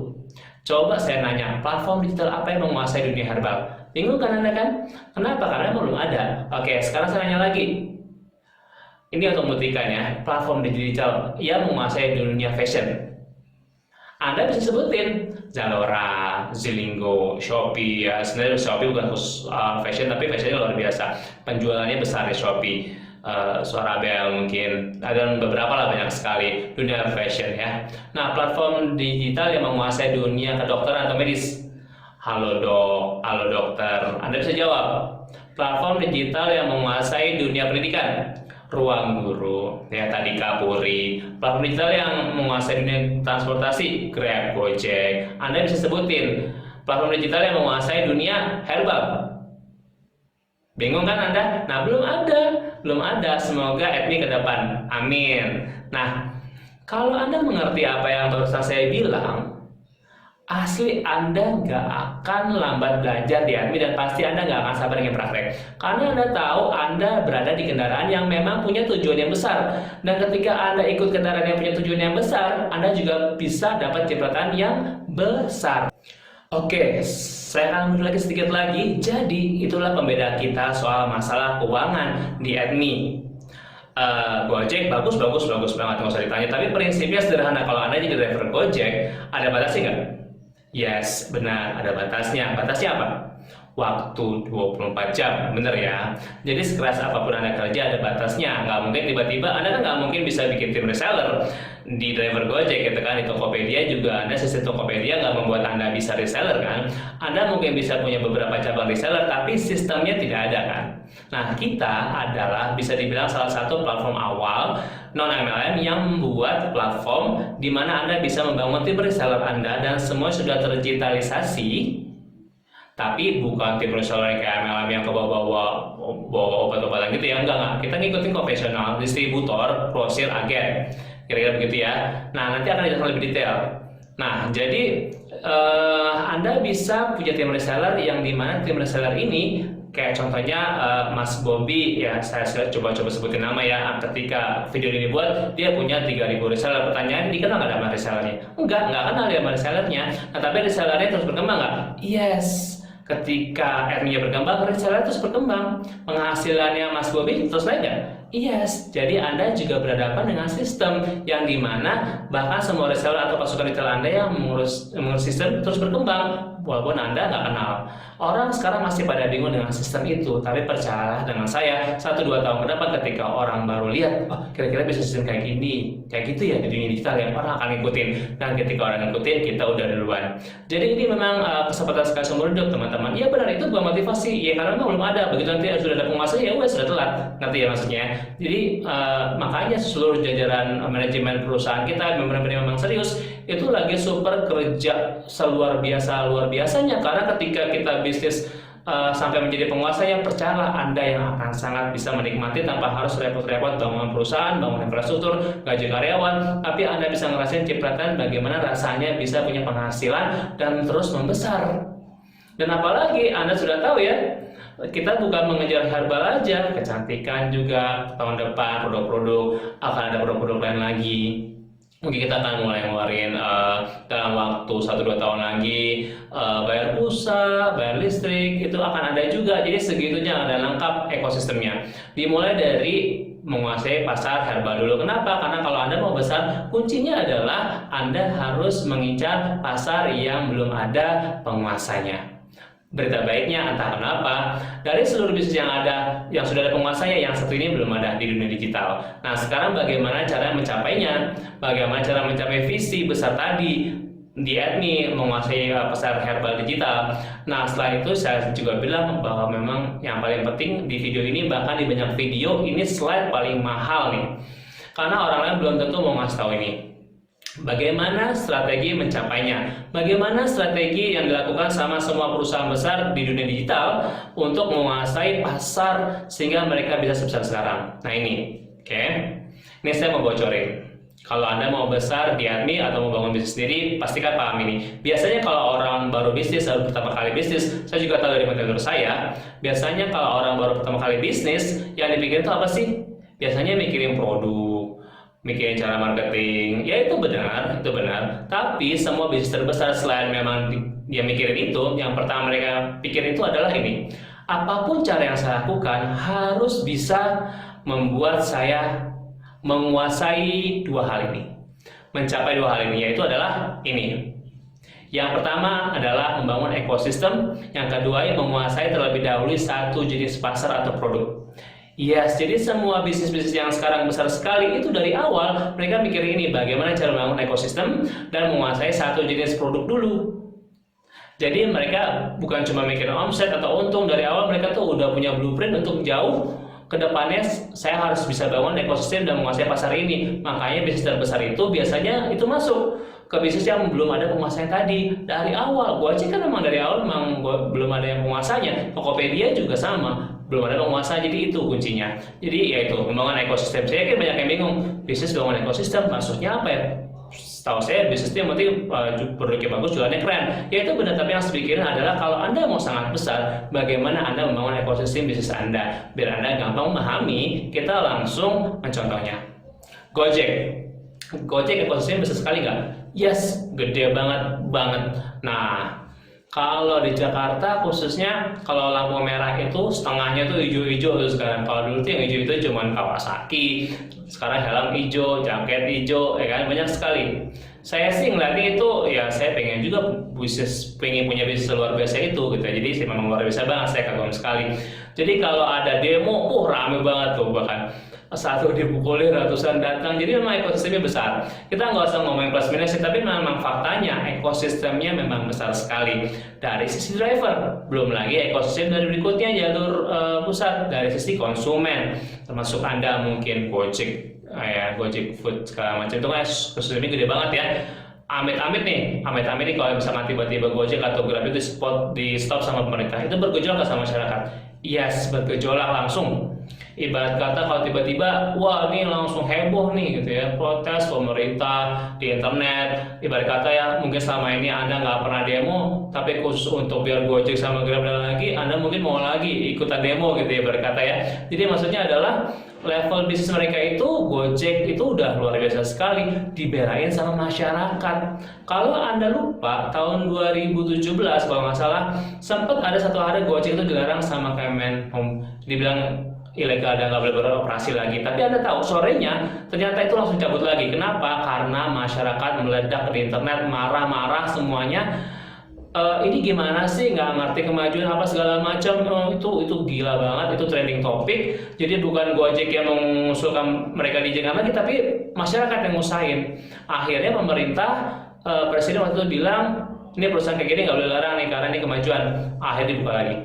Coba saya nanya, platform digital apa yang menguasai dunia herbal? Bingung kan Anda kan? Kenapa? Karena belum ada. Oke, sekarang saya nanya lagi. Ini untuk membuktikan ya, platform digital yang menguasai dunia fashion. Anda bisa sebutin Zalora, Zalando, Shopee. Ya, sebenarnya Shopee bukan khusus fashion, tapi fashionnya luar biasa. Penjualannya besar di Shopee. Suarabel mungkin, ada beberapa lah, banyak sekali dunia fashion ya. Nah, platform digital yang menguasai dunia kedokteran atau medis. Halo dok, halo dokter. Anda bisa jawab. Platform digital yang menguasai dunia pendidikan. Ruang Guru, ya tadi Kapuri. Platform digital yang menguasai dunia transportasi, Grab, Gojek. Anda bisa sebutin platform digital yang menguasai dunia herbal. Bingung kan Anda? Nah, belum ada. Semoga AdMe ke depan. Amin. Nah, kalau Anda mengerti apa yang barusan saya bilang, asli Anda nggak akan lambat belajar di AdMe dan pasti Anda nggak akan sabar ingin praktek. Karena Anda tahu Anda berada di kendaraan yang memang punya tujuan yang besar. Dan ketika Anda ikut kendaraan yang punya tujuan yang besar, Anda juga bisa dapat cipratan yang besar. Oke, saya akan mundur lagi sedikit lagi. Jadi, itulah pembeda kita soal masalah keuangan di AdMe. Gojek bagus banget, nggak usah ditanya. Tapi prinsipnya sederhana. Kalau Anda jadi driver Gojek, ada batasnya nggak? Yes, benar, ada batasnya. Batasnya apa? Waktu 24 jam, bener ya. Jadi sekeras apapun Anda kerja ada batasnya. Nggak mungkin tiba-tiba, Anda kan nggak mungkin bisa bikin tim reseller di driver Gojek gitu kan. Di Tokopedia juga Anda, sistem Tokopedia nggak membuat Anda bisa reseller kan. Anda mungkin bisa punya beberapa cabang reseller, tapi sistemnya tidak ada kan. Nah, kita adalah bisa dibilang salah satu platform awal non-MLM yang membuat platform di mana Anda bisa membangun tim reseller Anda dan semua sudah terdigitalisasi. Tapi bukan tim reseller kayak MLM yang ke bawa obat-obatan gitu ya, enggak. Kita ngikutin konvensional, distributor, grosir, agen, kira-kira begitu ya. Nah, nanti akan dijelaskan lebih detail. Nah, jadi Anda bisa punya tim reseller yang dimana tim reseller ini kayak contohnya Mas Bobby ya, saya coba sebutin nama ya. Ketika video ini dibuat, dia punya 3.000 reseller. Pertanyaan, dikenal nggak sama resellernya? Enggak kenal dia sama resellernya. Nah, tapi resellernya terus berkembang nggak? Yes. Ketika earningnya berkembang, reseller terus berkembang. Penghasilannya Mas Bobi terus naik nggak? Yes, jadi Anda juga berhadapan dengan sistem yang dimana bahkan semua reseller atau pasukan retail Anda yang mengurus sistem terus berkembang walaupun Anda nggak kenal. Orang sekarang masih pada bingung dengan sistem itu, tapi percayalah dengan saya, 1-2 tahun ke depan ketika orang baru lihat, oh kira-kira bisa sistem kayak gini, kayak gitu ya di dunia digital ya, orang akan ngikutin. Dan ketika orang ngikutin, kita udah duluan. Jadi ini memang kesempatan sekali seumur hidup teman-teman. Iya benar, itu bukan motivasi, ya karena memang belum ada. Begitu nanti sudah ada penguasa, ya wes sudah telat. Ngerti ya maksudnya? Jadi makanya seluruh jajaran manajemen perusahaan kita benar-benar memang serius, itu lagi super kerja luar biasanya, karena ketika kita bisnis sampai menjadi penguasa, yang percayalah Anda yang akan sangat bisa menikmati tanpa harus repot-repot bangun perusahaan, bangun infrastruktur, gaji karyawan, tapi Anda bisa ngerasain cipratan bagaimana rasanya bisa punya penghasilan dan terus membesar. Dan apalagi Anda sudah tahu ya, kita bukan mengejar herbal aja, kecantikan juga. Tahun depan produk-produk akan ada produk-produk lain lagi. Mungkin kita akan mulai ngeluarin dalam waktu 1-2 tahun lagi, bayar pulsa, bayar listrik, itu akan ada juga. Jadi segitunya ada lengkap ekosistemnya. Dimulai dari menguasai pasar herbal dulu. Kenapa? Karena kalau Anda mau besar, kuncinya adalah Anda harus mengincar pasar yang belum ada penguasanya. Berita baiknya, entah kenapa, dari seluruh bisnis yang ada, yang sudah ada penguasanya, yang satu ini belum ada di dunia digital. Nah, sekarang bagaimana cara mencapainya? Bagaimana cara mencapai visi besar tadi? Di admin menguasai pasar herbal digital. Nah, setelah itu saya juga bilang bahwa memang yang paling penting di video ini, bahkan di banyak video, ini slide paling mahal nih. Karena orang lain belum tentu mau ngasih tahu ini. Bagaimana strategi mencapainya? Bagaimana strategi yang dilakukan sama semua perusahaan besar di dunia digital untuk menguasai pasar sehingga mereka bisa sebesar sekarang? Nah ini, oke. Ini saya mau bocorin. Kalau Anda mau besar di admin atau mau bangun bisnis sendiri, pastikan paham ini. Biasanya kalau orang baru bisnis, baru pertama kali bisnis, saya juga tahu dari konten saya, biasanya kalau orang baru pertama kali bisnis, yang dipikirin itu apa sih? Biasanya mikirin produk, mikirin cara marketing, ya itu benar. Tapi semua bisnis terbesar selain memang dia mikirin itu, yang pertama mereka pikirin itu adalah ini. Apapun cara yang saya lakukan harus bisa membuat saya menguasai 2 hal ini. Mencapai 2 hal ini, yaitu adalah ini. Yang pertama adalah membangun ekosistem, yang kedua menguasai terlebih dahulu satu jenis pasar atau produk. Yes, jadi semua bisnis-bisnis yang sekarang besar sekali itu dari awal mereka mikir ini, bagaimana cara membangun ekosistem dan menguasai satu jenis produk dulu. Jadi mereka bukan cuma mikir omset atau untung, dari awal mereka tuh udah punya blueprint untuk jauh ke depannya saya harus bisa bangun ekosistem dan menguasai pasar ini. Makanya bisnis terbesar itu biasanya itu masuk ke bisnis yang belum ada penguasanya tadi dari awal. Gojek kan memang dari awal memang belum ada yang penguasanya. Tokopedia juga sama, belum ada penguasa, jadi itu kuncinya. Jadi yaitu membangun ekosistem. Saya yakin banyak yang bingung, bisnis bangun ekosistem maksudnya apa ya? Setahu saya bisnis itu yang penting produknya bagus, jualannya keren. Ya itu benar, tapi yang saya pikirin adalah kalau Anda mau sangat besar, bagaimana Anda membangun ekosistem bisnis Anda biar Anda gampang memahami. Kita langsung mencontohnya. Gojek ekosistem besar sekali nggak? Yes, gede banget. Nah, kalau di Jakarta khususnya, kalau lampu merah itu setengahnya tuh hijau-hijau tuh sekarang. Kalau dulu tuh yang hijau itu cuma Kawasaki, sekarang helm hijau, jaket hijau, ya kan, banyak sekali. Saya sih ngeliatnya itu, ya saya pengen juga pengen punya bisnis luar biasa itu gitu. Jadi sih memang luar biasa banget, saya kagum sekali. Jadi kalau ada demo, rame banget tuh, bahkan satu dipukuli ratusan datang. Jadi memang ekosistemnya besar. Kita nggak usah ngomongin plus minus, tapi memang faktanya ekosistemnya memang besar sekali. Dari sisi driver, belum lagi ekosistem dari berikutnya jalur pusat dari sisi konsumen, termasuk Anda mungkin Gojek, Gojek Food segala macam itu kan ekosistemnya gede banget ya. Amit-amit nih kalau misalkan tiba-tiba Gojek atau Grab itu di stop sama pemerintah, itu bergejolak sama masyarakat. Yes, bergejolak langsung. ibarat kata kalau tiba-tiba wah ini langsung heboh nih gitu ya, protes pemerintah di internet, ibarat kata ya mungkin selama ini Anda nggak pernah demo, tapi khusus untuk biar Gojek sama Grab lagi Anda mungkin mau lagi ikutan demo gitu ya, ibarat kata ya. Jadi maksudnya adalah level bisnis mereka itu, Gojek itu udah luar biasa sekali dibelain sama masyarakat. Kalau Anda lupa, tahun 2017 kalau nggak salah sempat ada satu hari Gojek itu dilarang sama Kemenhub, dibilang ilegal dan nggak boleh beroperasi lagi. Tapi Anda tahu sorenya ternyata itu langsung cabut lagi. Kenapa? Karena masyarakat meledak di internet, marah-marah semuanya. Ini gimana sih, nggak ngerti kemajuan apa segala macam. Itu gila banget, itu trending topik. Jadi bukan Gojek yang mengusulkan mereka diizinkan lagi, tapi masyarakat yang ngusahin. Akhirnya pemerintah, presiden waktu itu bilang ini perusahaan kayak gini nggak boleh larang nih karena ini kemajuan. Akhirnya dibuka lagi.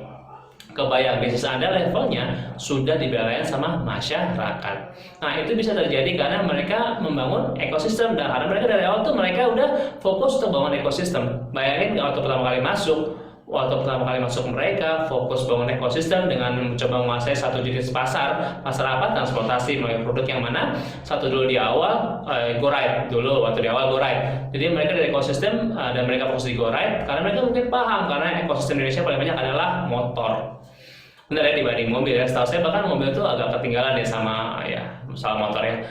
Kebayang bisnis Anda levelnya sudah dibelain sama masyarakat. Nah itu bisa terjadi karena mereka membangun ekosistem, dan karena mereka dari awal tuh mereka udah fokus untuk bangun ekosistem. Bayangin waktu pertama kali masuk mereka fokus bangun ekosistem dengan mencoba menguasai satu jenis pasar apa, transportasi melalui produk yang mana satu dulu di awal GoRide dulu waktu di awal GoRide. Jadi mereka dari ekosistem dan mereka fokus di GoRide karena mereka mungkin paham karena ekosistem Indonesia paling banyak adalah motor. Benar ya, dibanding mobil ya. Setahu saya bahkan mobil itu agak ketinggalan ya sama motor ya.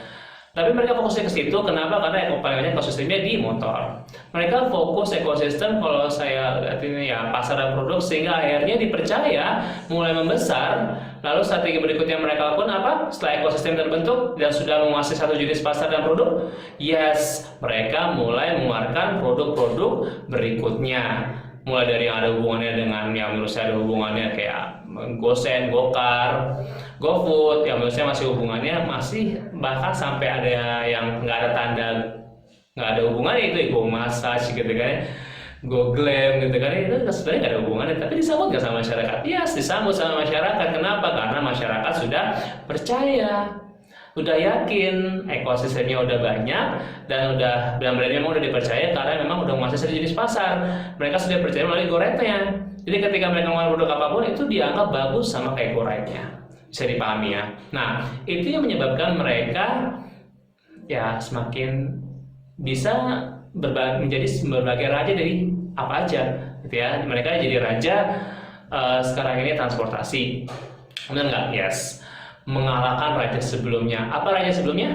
Tapi mereka fokusnya ke situ. Kenapa? Karena paling banyak ekosistemnya di motor. Mereka fokus ekosistem kalau saya lihat ini ya pasar dan produk, sehingga akhirnya dipercaya mulai membesar. Lalu strategi berikutnya mereka lakukan apa? Setelah ekosistem terbentuk dan sudah menguasai satu jenis pasar dan produk, mereka mulai mengeluarkan produk-produk berikutnya. Mulai dari yang ada hubungannya dengan yang menurut saya ada hubungannya kayak GoSend, GoCar, GoFood, yang menurut saya masih hubungannya bahkan sampai ada yang nggak ada tanda, nggak ada hubungannya, itu GoMassage gitu kan, GoGlam gitu kan, itu sebenarnya nggak ada hubungannya, tapi disambut nggak sama masyarakat? Yes, disambut sama masyarakat. Kenapa? Karena masyarakat sudah percaya, udah yakin, ekosistemnya udah banyak dan brand memang udah dipercaya karena memang udah menguasai satu jenis pasar. Mereka sudah percaya melalui GoRide-nya. Jadi ketika mereka mengeluarkan produk apapun itu dianggap bagus sama kayak GoRide-nya. Bisa dipahami ya. Nah, itu yang menyebabkan mereka ya semakin bisa menjadi berbagai raja dari apa aja gitu ya. Mereka jadi raja sekarang ini transportasi. Benar nggak? Yes. Mengalahkan raja sebelumnya. Apa raja sebelumnya?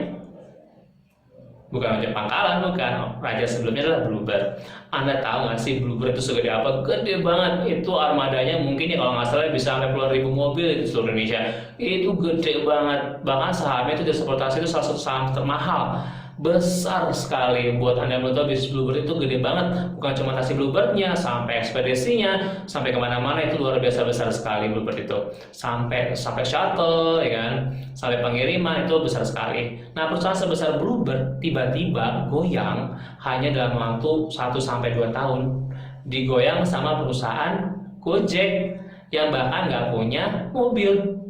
Bukan raja Pangkalan, bukan. Raja sebelumnya adalah Bluebird. Anda tahu nggak sih Bluebird itu segede apa? Gede banget. Itu armadanya mungkin ya kalau nggak salah bisa sampai puluhan ribu mobil di seluruh Indonesia. Itu gede banget. Bahkan sahamnya itu transportasi itu salah satu saham termahal. Besar sekali. Buat Anda yang tahu bisnis Bluebird itu gede banget. Bukan cuma taksi Bluebirdnya, sampai ekspedisinya, sampai kemana-mana itu luar biasa besar sekali Bluebird itu. Sampai shuttle, ya kan, sampai pengiriman itu besar sekali. Nah perusahaan sebesar Bluebird tiba-tiba goyang hanya dalam waktu 1-2 tahun. Digoyang sama perusahaan Gojek yang bahkan nggak punya mobil.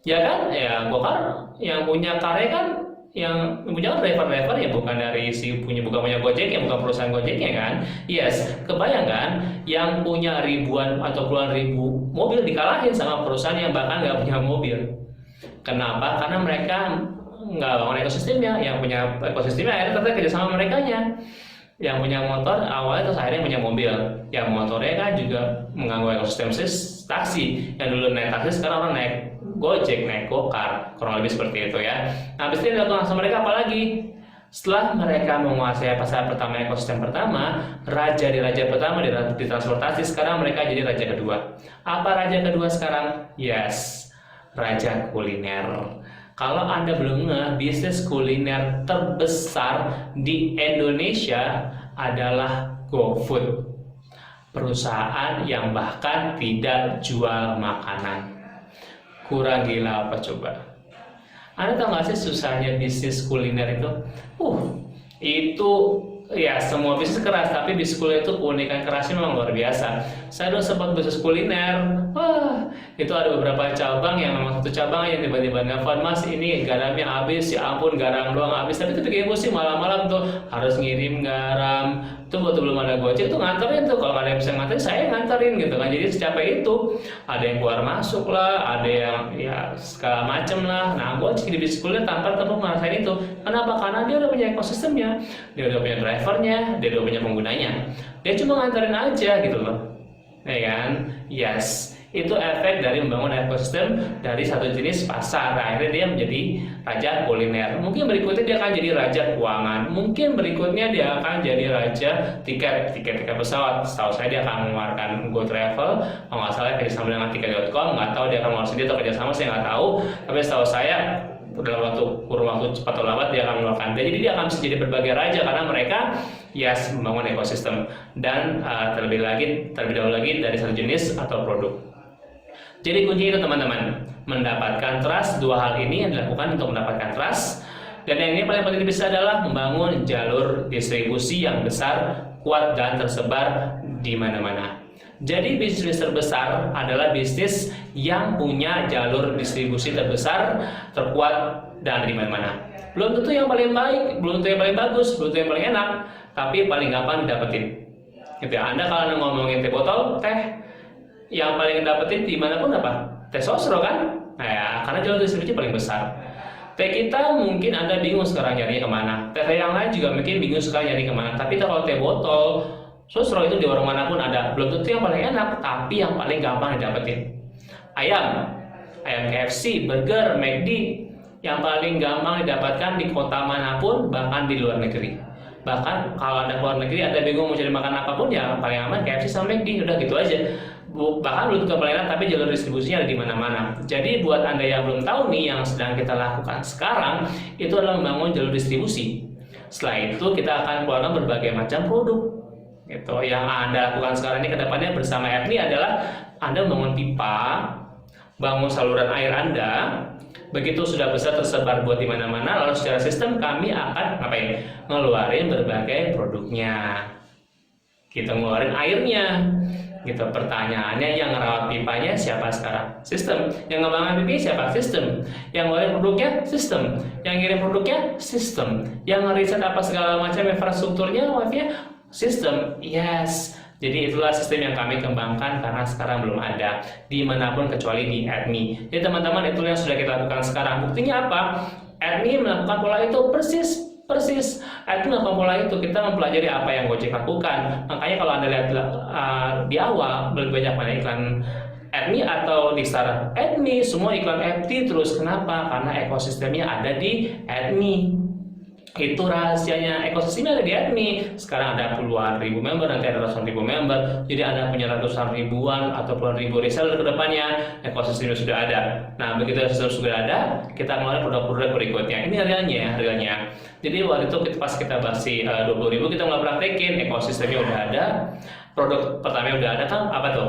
Ya kan? Ya GoCar yang punya karya kan, yang punya driver ya bukan dari bukan punya Gojek ya, bukan perusahaan Gojeknya kan. Yes, kebayang kan, yang punya ribuan atau puluhan ribu mobil dikalahin sama perusahaan yang bahkan nggak punya mobil. Kenapa? Karena mereka nggak bangun ekosistemnya. Yang punya ekosistemnya akhirnya ternyata kerja sama merekanya. Yang punya motor awalnya terus akhirnya punya mobil. Yang motornya kan juga mengganggu ekosistem taksi. Yang dulu naik taksi sekarang orang naik Gojek, naik GoCar, kurang lebih seperti itu ya. Nah, habis itu dilakukan sama mereka apa lagi? Setelah mereka menguasai pasar pertama, ekosistem pertama, raja pertama di transportasi, sekarang mereka jadi raja kedua. Apa raja kedua sekarang? Yes, raja kuliner. Kalau Anda belum ngeh, bisnis kuliner terbesar di Indonesia adalah GoFood. Perusahaan yang bahkan tidak jual makanan. Kurang gila apa coba? Anda tahu nggak sih susahnya bisnis kuliner itu? Itu ya semua bisnis keras, tapi bisnis kuliner itu keunikan kerasnya memang luar biasa. Saya dulu sempat bisnis kuliner, itu ada beberapa cabang yang memang satu cabang yang tiba-tiba nelfon, Mas ini garamnya habis, ya ampun garam doang habis. Tapi itu bikin pusing malam-malam tuh harus ngirim garam, Itu waktu belum ada Gojek tuh nganterin tuh, kalau nggak ada yang bisa nganterin saya nganterin gitu kan. Jadi secapek itu, ada yang keluar masuk lah, ada yang ya segala macem lah. Nah Gojek di bisnis kuliah tanpa perlu ngerasain itu. Kenapa? Karena dia udah punya ekosistemnya, dia udah punya drivernya, dia udah punya penggunanya. Dia cuma nganterin aja gitu loh, ya kan? Yes, itu efek dari membangun ekosistem dari satu jenis pasar. Akhirnya dia menjadi raja kuliner. Mungkin berikutnya dia akan jadi raja keuangan. Mungkin berikutnya dia akan jadi raja tiket pesawat. Setahu saya dia akan mengeluarkan Go Travel. Kalau nggak salah kerjasama dengan tiket.com. Nggak tahu dia akan mengeluarkan sendiri atau kerjasama, saya nggak tahu. Tapi setahu saya dalam kurun waktu cepat atau lambat dia akan mengeluarkan. Jadi dia akan bisa jadi berbagai raja karena mereka yes membangun ekosistem dan terlebih dahulu lagi dari satu jenis atau produk. Jadi kunci itu teman-teman, mendapatkan trust. Dua hal ini yang dilakukan untuk mendapatkan trust. Dan yang ini paling penting bisa adalah membangun jalur distribusi yang besar, kuat, dan tersebar di mana-mana. Jadi bisnis terbesar adalah bisnis yang punya jalur distribusi terbesar, terkuat, dan di mana-mana. Belum tentu yang paling baik, belum tentu yang paling bagus, belum tentu yang paling enak, tapi paling gampang didapetin. Gitu ya. Anda kalau ngomongin teh botol, teh yang paling dapetin dimanapun apa? Teh sosro kan? Nah ya, karena jalur distribusi paling besar. Teh kita mungkin Anda bingung sekarang nyari kemana. Teh yang lain juga mungkin bingung sekarang nyari kemana. Tapi kalau teh botol, sosro itu di warung manapun ada. Belum tentu yang paling enak, tapi yang paling gampang didapetin. Ayam KFC, burger, McD, yang paling gampang didapatkan di kota manapun, bahkan di luar negeri. Bahkan kalau Anda keluar negeri, Anda bingung mau cari makan apapun, ya paling aman KFC sama McD, udah gitu aja. Bahkan belum tentu paling enak, tapi jalur distribusinya ada di mana-mana. Jadi buat Anda yang belum tahu nih, yang sedang kita lakukan sekarang itu adalah membangun jalur distribusi. Setelah itu kita akan keluarkan berbagai macam produk. Gitu. Yang Anda lakukan sekarang ini ke depannya bersama Ethni adalah Anda membangun pipa, bangun saluran air Anda. Begitu sudah besar tersebar buat di mana-mana, lalu secara sistem kami akan ngapain? Ngeluarin berbagai produknya. Kita ngeluarin airnya. Gitu. Pertanyaannya, yang ngerawat pipanya siapa sekarang? Sistem. Yang ngembangin pipi siapa? Sistem. Yang ngeluarin produknya? Sistem. Yang ngirim produknya? Sistem. Yang ngeriset apa segala macam infrastrukturnya, wifi-nya? Sistem. Yes. Jadi itulah sistem yang kami kembangkan karena sekarang belum ada dimanapun kecuali di Ethni. Jadi teman-teman, itu yang sudah kita lakukan sekarang. Buktinya apa? Ethni melakukan pola itu persis. Itu melakukan pola itu, kita mempelajari apa yang Gojek lakukan. Makanya kalau Anda lihat di awal lebih banyak mana iklan Ethni atau di startup Ethni, semua iklan FT terus. Kenapa? Karena ekosistemnya ada di Ethni. Itu rahasianya, ekosistemnya ada di Ethni. Sekarang ada puluhan ribu member, nanti ada ratusan ribu member. Jadi Anda punya ratusan ribuan atau puluhan ribu reseller ke depannya. Ekosistemnya sudah ada. Nah, begitu ekosistem sudah ada, kita ngeluarin produk-produk berikutnya. Ini harganya. Jadi waktu itu pas kita bahasi 20.000, kita mulai praktekin, ekosistemnya udah ada. Produk pertamanya udah ada kan, apa tuh?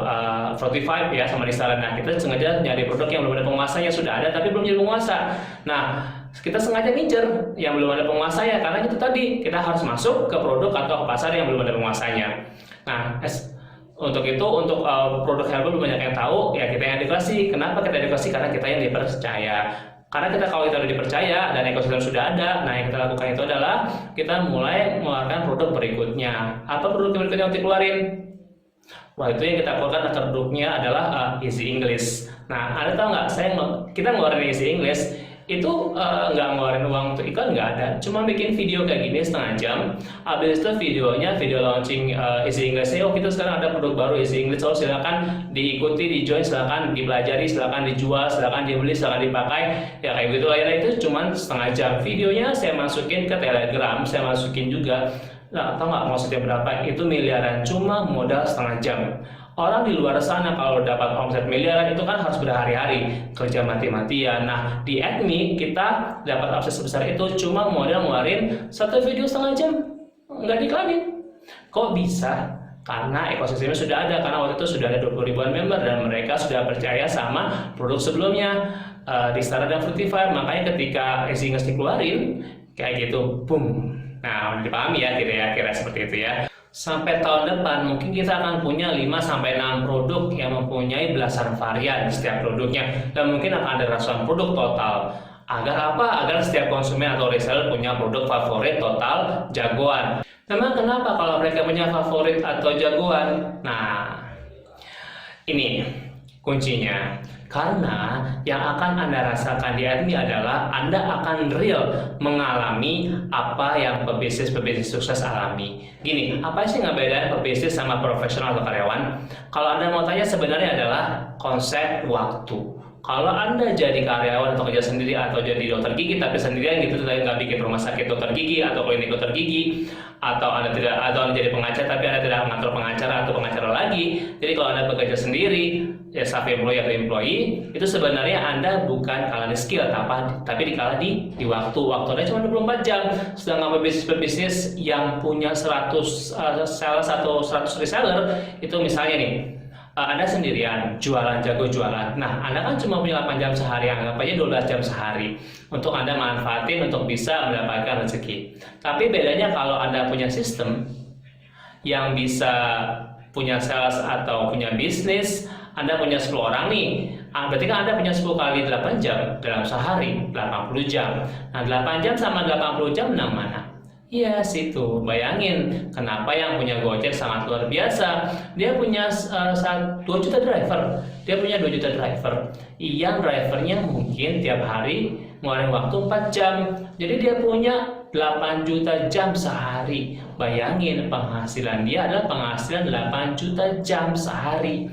45 ya sama reseller. Nah, kita sengaja nyari produk yang belum ada penguasanya, sudah ada tapi belum jadi penguasa. Nah, kita sengaja ngincer yang belum ada penguasanya karena itu tadi, kita harus masuk ke produk atau ke pasar yang belum ada penguasanya. Nah, untuk produk yang belum banyak yang tahu, ya kita yang edukasi. Kenapa kita edukasi? Karena kita yang dipercaya. Karena kalau kita udah dipercaya dan ekosistem sudah ada, nah yang kita lakukan itu adalah kita mulai mengeluarkan produk berikutnya. Apa produk berikutnya yang dikeluarin? Wah, itu yang kita keluarkan produknya adalah Easy English. Nah, Anda tahu nggak? Kita ngeluarin Easy English itu nggak ngeluarin uang untuk iklan, nggak ada, cuma bikin video kayak gini setengah jam. Habis itu video launching Easy English. Oh, kita sekarang ada produk baru Easy English, oh silakan diikuti, di-join, silakan dipelajari, silakan dijual, silakan dibeli, silakan dipakai, ya kayak gitu. Akhirnya itu cuma setengah jam. Videonya saya masukin ke Telegram, saya masukin juga. Nah, tahu nggak maksudnya berapa? Itu miliaran, cuma modal setengah jam. Orang di luar sana kalau dapat omset miliaran itu kan harus berhari-hari kerja mati-matian. Nah, di Ethni kita dapat omset sebesar itu cuma modal ngeluarin satu video setengah jam, nggak diiklanin. Kok bisa? Karena ekosistemnya sudah ada, karena waktu itu sudah ada 20 ribuan member dan mereka sudah percaya sama produk sebelumnya di Startup dan Fruitify. Makanya ketika Easy English dikeluarin kayak gitu, boom. Nah, dipahami ya, kira-kira seperti itu ya. Sampai tahun depan mungkin kita akan punya 5-6 produk yang mempunyai belasan varian setiap produknya, dan mungkin akan ada ratusan produk total. Agar apa? Agar setiap konsumen atau reseller punya produk favorit total jagoan. Memang kenapa kalau mereka punya favorit atau jagoan? Nah, ini kuncinya. Karena yang akan Anda rasakan di admin adalah Anda akan real mengalami apa yang pebisnis sukses alami. Gini, apa sih ngebedain pebisnis sama profesional atau karyawan? Kalau Anda mau tanya sebenarnya adalah konsep waktu. Kalau Anda jadi karyawan atau kerja sendiri atau jadi dokter gigi tapi sendirian gitu, nggak bikin rumah sakit dokter gigi atau klinik dokter gigi, atau Anda jadi pengacara tapi Anda tidak mengatur pengacara atau pengacara lagi. Jadi kalau Anda bekerja sendiri, ya self employee atau employee, itu sebenarnya Anda bukan kalah di skill, tapi dikalah di waktu. Waktunya cuma 24 jam. Sedangkan pebisnis yang punya 100 sales atau 100 reseller, itu misalnya nih, Anda sendirian, jago jualan. Nah, Anda kan cuma punya 8 jam sehari, anggap aja 12 jam sehari untuk Anda manfaatin untuk bisa mendapatkan rezeki. Tapi bedanya kalau Anda punya sistem yang bisa punya sales atau punya bisnis, Anda punya 10 orang nih, berarti kan Anda punya 10 kali 8 jam dalam sehari, 80 jam. Nah, 8 jam sama 80 jam menang mana? Iya, situ. Bayangin, kenapa yang punya Gojek sangat luar biasa. Dia punya 2 juta driver. Dia punya 2 juta driver. Yang drivernya mungkin tiap hari ngeluarin waktu 4 jam. Jadi dia punya 8 juta jam sehari. Bayangin, penghasilan dia adalah penghasilan 8 juta jam sehari.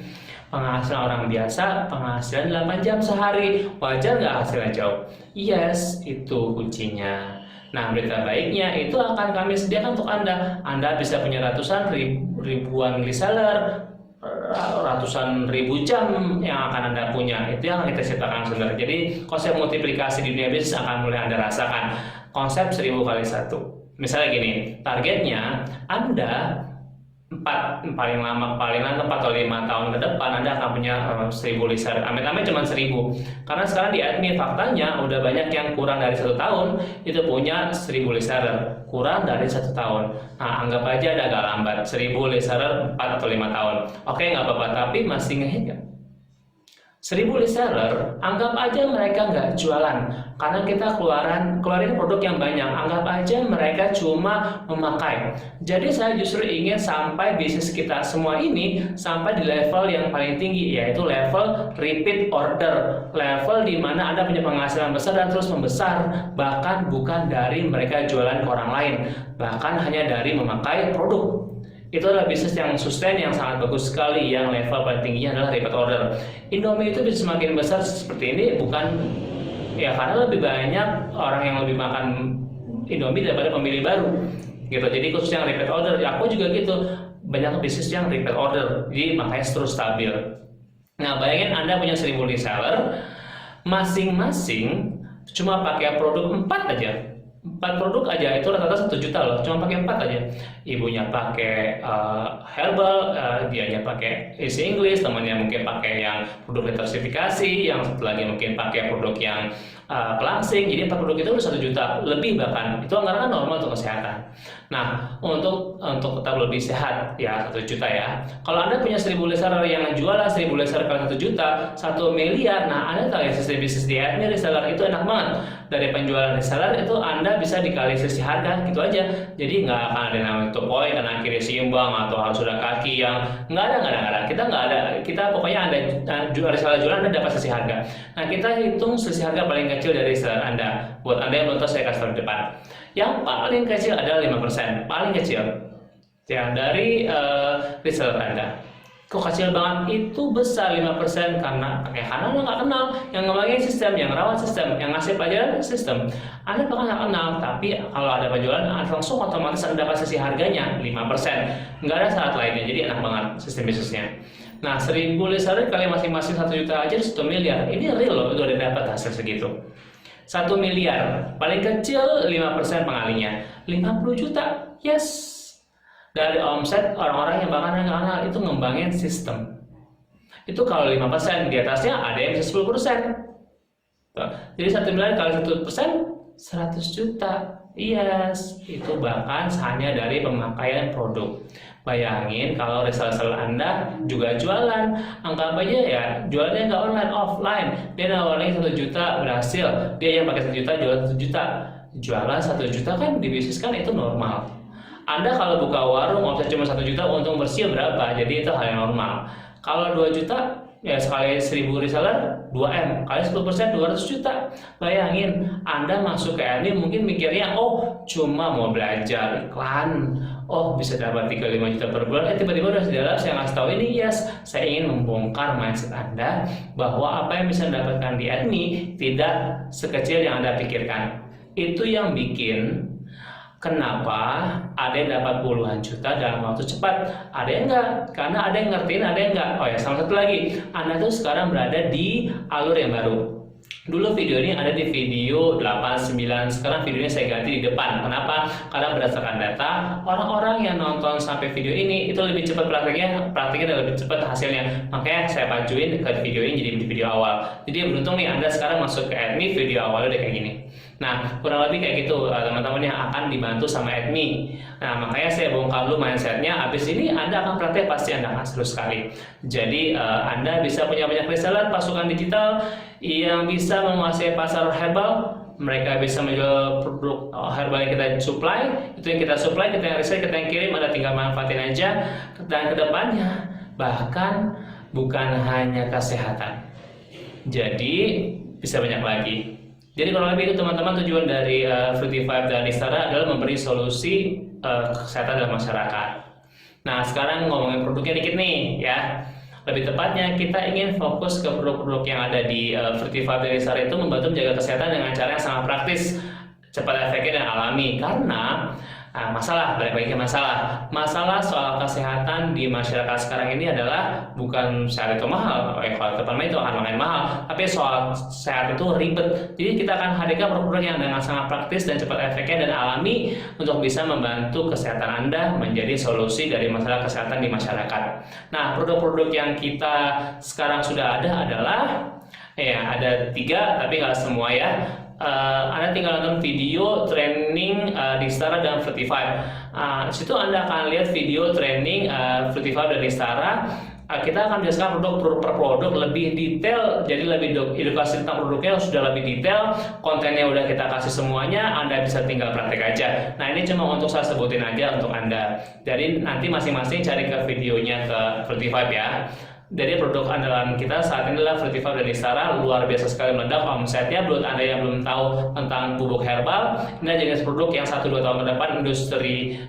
Penghasilan orang biasa, penghasilan 8 jam sehari. Wajar nggak hasilnya jauh? Yes, itu kuncinya. Nah, berita baiknya itu akan kami sediakan untuk Anda. Anda bisa punya ribuan reseller, ratusan ribu jam yang akan Anda punya. Itu yang kita ciptakan sebenarnya. Jadi, konsep multiplikasi di dunia bisnis akan mulai Anda rasakan. Konsep 1000 kali 1. Misalnya gini, targetnya Anda 4 paling lama 4 atau 5 tahun ke depan Anda akan punya 1000 reseller. Amit-amit cuma 1000. Karena sekarang di admin faktanya udah banyak yang kurang dari 1 tahun itu punya 1000 reseller. Kurang dari 1 tahun. Nah, anggap aja ada agak lambat. 1000 reseller 4 atau 5 tahun. Oke, nggak apa-apa, tapi masih ngehit nggak? 1000 reseller, anggap aja mereka nggak jualan karena kita keluarin produk yang banyak. Anggap aja mereka cuma memakai. Jadi saya justru ingin sampai bisnis kita semua ini sampai di level yang paling tinggi, yaitu level repeat order, level di mana Anda punya penghasilan besar dan terus membesar, bahkan bukan dari mereka jualan ke orang lain, bahkan hanya dari memakai produk. Itu adalah bisnis yang sustain, yang sangat bagus sekali, yang level paling tingginya adalah repeat order. Indomie itu bisa semakin besar seperti ini bukan ya karena lebih banyak orang yang lebih makan Indomie daripada pembeli baru gitu. Jadi khusus yang repeat order, aku juga gitu, banyak bisnis yang repeat order, jadi makanya terus stabil. Nah, bayangin Anda punya 1000 reseller, masing-masing cuma pakai produk 4 aja. 4 produk aja itu rata-rata 1 juta loh, cuma pakai 4 aja. Ibunya pakai herbal, dianya pakai isi Inggris, temannya mungkin pakai yang produk tersertifikasi, yang satu lagi mungkin pakai produk yang pelangsing. Jadi 4 produk itu udah 1 juta lebih bahkan. Itu anggaran normal untuk kesehatan. Nah, untuk tetap lebih sehat ya 1 juta ya. Kalau Anda punya 1000 reseller yang jualan 1000 reseller kali 1 juta, 1 miliar. Nah, Anda tahu ya sistem bisnis di admin reseller itu enak banget. Dari penjualan reseller itu Anda bisa dikali selisih harga gitu aja. Jadi nggak akan ada namanya top point karena kiri seimbang atau harus sudah kaki yang nggak ada. Kita nggak ada. Kita pokoknya Anda reseller jualan Anda dapat selisih harga. Nah, kita hitung selisih harga paling kecil dari reseller Anda. Buat Anda yang belum tahu, saya kasih tahu di depan. Yang paling kecil adalah 5%, paling kecil ya dari reseller Anda. Kok kecil banget? Itu besar 5% karena Anda nggak kenal, yang ngembangin sistem, yang rawat sistem, yang ngasih pelajaran sistem. Anda bahkan nggak kenal, tapi kalau ada penjualan langsung otomatis Anda dapat sisi harganya 5%. Nggak ada syarat lainnya, jadi enak banget sistem bisnisnya. Nah, 1000 reseller kali masing-masing 1 juta aja 1 miliar. Ini real loh, itu udah dapat hasil segitu. 1 miliar, paling kecil 5% pengalinya. 50 juta, yes. Dari omset orang-orang yang bahkan nggak kenal itu ngembangin sistem. Itu kalau 5%, di atasnya ada yang bisa 10%. Jadi 1 miliar kali 1%, 100 juta. Iya, itu bahkan hanya dari pemakaian produk. Bayangin kalau reseller Anda juga jualan, anggap aja ya jualannya nggak online, offline. Dia nawarin 1 juta berhasil, dia yang pakai 1 juta jualan 1 juta. Jualan 1 juta kan di bisnis kan itu normal. Anda kalau buka warung omset cuma 1 juta, untung bersih berapa? Jadi itu hal yang normal. Kalau 2 juta, ya sekali 1000 reseller 2M, kali 10% 200 juta. Bayangin, Anda masuk ke ini mungkin mikirnya, oh cuma mau belajar iklan, oh bisa dapat 35 juta per bulan, tiba-tiba udah sedalam saya ngasih tahu ini, yes, saya ingin membongkar mindset Anda bahwa apa yang bisa Anda dapatkan di admi tidak sekecil yang Anda pikirkan. Itu yang bikin kenapa ada yang dapat puluhan juta dalam waktu cepat, ada yang enggak, karena ada yang ngertiin, ada yang enggak. Oh ya, sama satu lagi, Anda tuh sekarang berada di alur yang baru. Dulu video ini ada di video 89, sekarang videonya saya ganti di depan. Kenapa? Karena berdasarkan data, orang-orang yang nonton sampai video ini itu lebih cepat praktiknya dan lebih cepat hasilnya. Makanya saya pajuin ke video ini jadi di video awal. Jadi beruntung nih Anda sekarang masuk ke admi, video awalnya udah kayak gini. Nah, kurang lebih kayak gitu teman-teman yang akan dibantu sama admi. Nah, makanya saya bongkar dulu mindsetnya. Habis ini Anda akan praktek, pasti Anda akan seru sekali. Jadi Anda bisa punya banyak reseller, pasukan digital yang bisa menguasai pasar herbal. Mereka bisa menjual produk herbal yang kita supply, itu yang kita supply, kita yang reseller, kita yang kirim, Anda tinggal manfaatin aja. Dan kedepannya bahkan bukan hanya kesehatan, jadi bisa banyak lagi. Jadi kalau lebih itu teman-teman, tujuan dari Fruity5 dan Istara adalah memberi solusi kesehatan dalam masyarakat. Nah, sekarang ngomongin produknya dikit nih ya. Lebih tepatnya kita ingin fokus ke produk-produk yang ada di Fruity5 dan Istara itu membantu menjaga kesehatan dengan cara yang sangat praktis, cepat, efektif, dan alami. Karena balik lagi ke masalah soal kesehatan di masyarakat sekarang ini adalah bukan sehat itu mahal, kalau depan itu akan makin mahal, tapi soal sehat itu ribet. Jadi kita akan hadirkan produk-produk yang dengan sangat praktis dan cepat, efektif, dan alami untuk bisa membantu kesehatan Anda menjadi solusi dari masalah kesehatan di masyarakat. Nah, produk-produk yang kita sekarang sudah ada adalah ada 3, tapi nggak semua ya. Anda tinggal nonton video training di Istara dan Fruity5. Situ Anda akan lihat video training Fruity5 dan Istara. Kita akan menjelaskan produk per produk lebih detail, jadi lebih edukasi tentang produknya sudah lebih detail, kontennya udah kita kasih semuanya, Anda bisa tinggal praktek aja. Nah, ini cuma untuk saya sebutin aja untuk Anda. Jadi nanti masing-masing cari ke videonya ke Fruity5 ya. Dari produk andalan kita saat ini adalah Fruity5 dan Istara, luar biasa sekali meledak omsetnya. Buat Anda yang belum tahu tentang bubuk herbal, ini jenis produk yang 1-2 tahun ke depan industri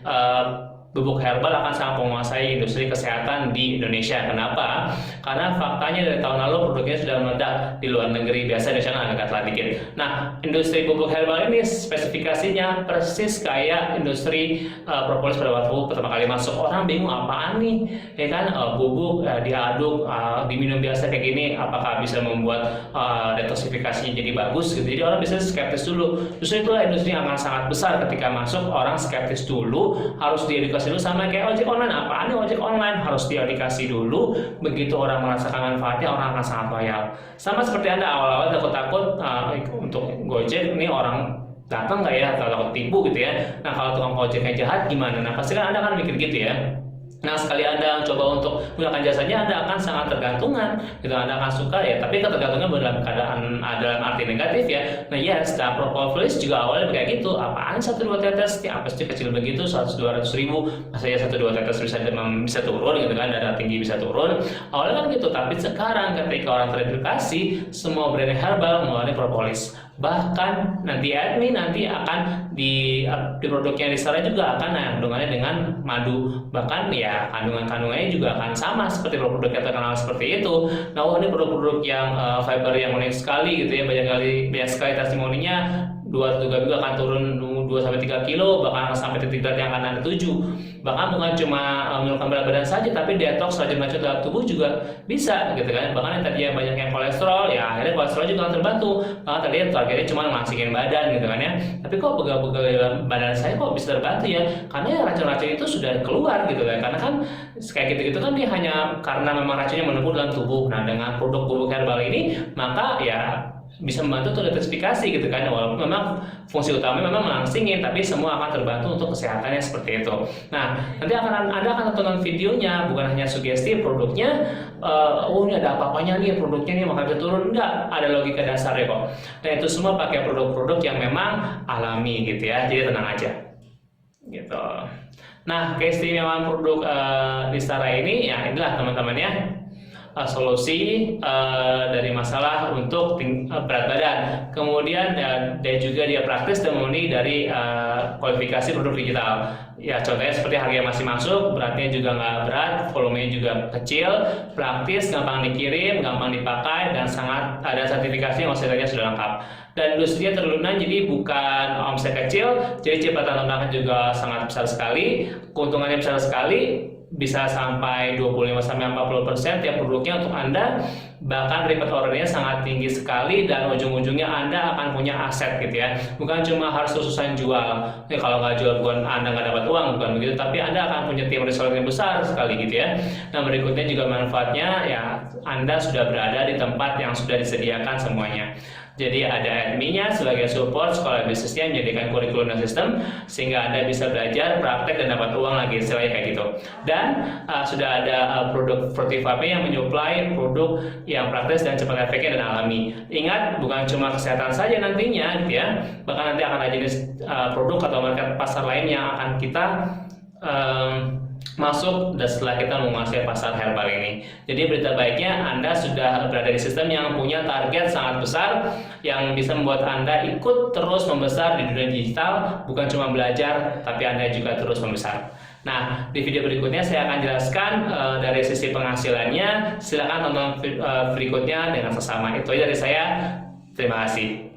bubuk herbal akan sangat menguasai industri kesehatan di Indonesia. Kenapa? Karena faktanya dari tahun lalu produknya sudah meledak di luar negeri. Biasa Indonesia kan agak telat dikit. Nah, industri bubuk herbal ini spesifikasinya persis kayak industri propolis pada waktu pertama kali masuk. Orang bingung apaan nih, ya kan? Bubuk diaduk, diminum biasa kayak gini, apakah bisa membuat detoksifikasinya jadi bagus gitu. Jadi orang bisa skeptis dulu. Justru itulah industri yang akan sangat besar ketika masuk. Orang skeptis dulu, harus diedukasi dulu, sama kayak ojek online. Apaan nih ojek online? Harus diedukasi dulu. Begitu orang merasakan manfaatnya, orang akan sangat loyal. Sama seperti Anda awal-awal takut-takut untuk Gojek, ini orang datang nggak ya, atau takut tipu gitu ya. Nah, kalau tukang ojeknya jahat gimana? Nah, pasti kan Anda kan mikir gitu ya. Nah, sekali Anda coba untuk menggunakan jasanya, Anda akan sangat tergantungan gitu. Anda akan suka ya, tapi ketergantungan dalam keadaan dalam arti negatif ya. Nah, yes, propolis juga awalnya kayak gitu. Apaan 1-2 tetes? Ya, apa sih kecil begitu, 100-200 ribu, masa ya 1-2 tetes bisa turun gitu kan, darah tinggi bisa turun. Awalnya kan gitu, tapi sekarang ketika orang teredukasi, semua brand herbal mengeluarkan propolis. Bahkan nanti admin nanti akan di produknya di Istara juga akan kandungannya dengan madu. Bahkan ya kandungannya juga akan sama seperti produk-produk yang terkenal seperti itu. Nah, ini produk-produk yang fiber yang unik sekali gitu ya, banyak sekali testimoninya. Dua juga akan turun 2-3 kilo, bahkan sampai titik berat yang akan Anda tuju. Bahkan bukan cuma menurunkan berat badan saja, tapi detoks racun-racun dalam tubuh juga bisa gitu kan. Bahkan yang tadinya banyak yang kolesterol, ya akhirnya kolesterol juga akan terbantu. Bahkan tadinya targetnya cuma melangsingin badan gitu kan ya. Tapi kok pegal-pegal dalam badan saya kok bisa terbantu ya? Karena ya racun-racun itu sudah keluar gitu kan. Karena kan kayak gitu-gitu kan dia hanya karena memang racunnya menumpuk dalam tubuh. Nah, dengan produk bubuk herbal ini, maka ya bisa membantu untuk detoksifikasi gitu kan, walaupun memang fungsi utama memang melangsingin, tapi semua akan terbantu untuk kesehatannya seperti itu. Nah, nanti Anda akan tonton videonya, bukan hanya sugesti produknya, oh ini ada apa-apanya nih produknya nih maka bisa turun, enggak, ada logika dasarnya kok. Dan itu semua pakai produk-produk yang memang alami gitu ya, jadi tenang aja gitu. Nah, keistimewaan produk Listara ini ya inilah teman-teman ya, solusi dari masalah untuk berat badan. Kemudian dia juga dia praktis dan memenuhi dari kualifikasi produk digital. Ya contohnya seperti harganya masih masuk, beratnya juga nggak berat, volumenya juga kecil, praktis, gampang dikirim, gampang dipakai, dan sangat ada sertifikasi yang OSHA-nya sudah lengkap. Dan industrinya terlunan, jadi bukan omset kecil, jadi kecepatan letaknya juga sangat besar sekali, keuntungannya besar sekali, bisa sampai 25-40% tiap produknya untuk Anda, bahkan repeat ordernya sangat tinggi sekali, dan ujung-ujungnya Anda akan punya aset gitu ya, bukan cuma harus khususan jual. Kalau nggak jual bukan Anda nggak dapat uang, bukan begitu, tapi Anda akan punya tim reseller yang besar sekali gitu ya. Nah, berikutnya juga manfaatnya ya, Anda sudah berada di tempat yang sudah disediakan semuanya. Jadi ada adminnya sebagai support, sekolah bisnisnya menyediakan kurikulum dan sistem, sehingga Anda bisa belajar, praktek, dan dapat uang lagi, istilahnya kayak gitu. Dan sudah ada produk Fortiva yang menyuplai produk yang praktis dan cepat efeknya dan alami. Ingat, bukan cuma kesehatan saja nantinya, gitu ya. Bahkan nanti akan ada jenis produk atau market pasar lain yang akan kita masuk dan setelah kita menguasai pasar herbal ini. Jadi berita baiknya Anda sudah berada di sistem yang punya target sangat besar yang bisa membuat Anda ikut terus membesar di dunia digital, bukan cuma belajar tapi Anda juga terus membesar. Nah, di video berikutnya saya akan jelaskan dari sisi penghasilannya. Silakan tonton berikutnya dengan sesama. Itu aja dari saya. Terima kasih.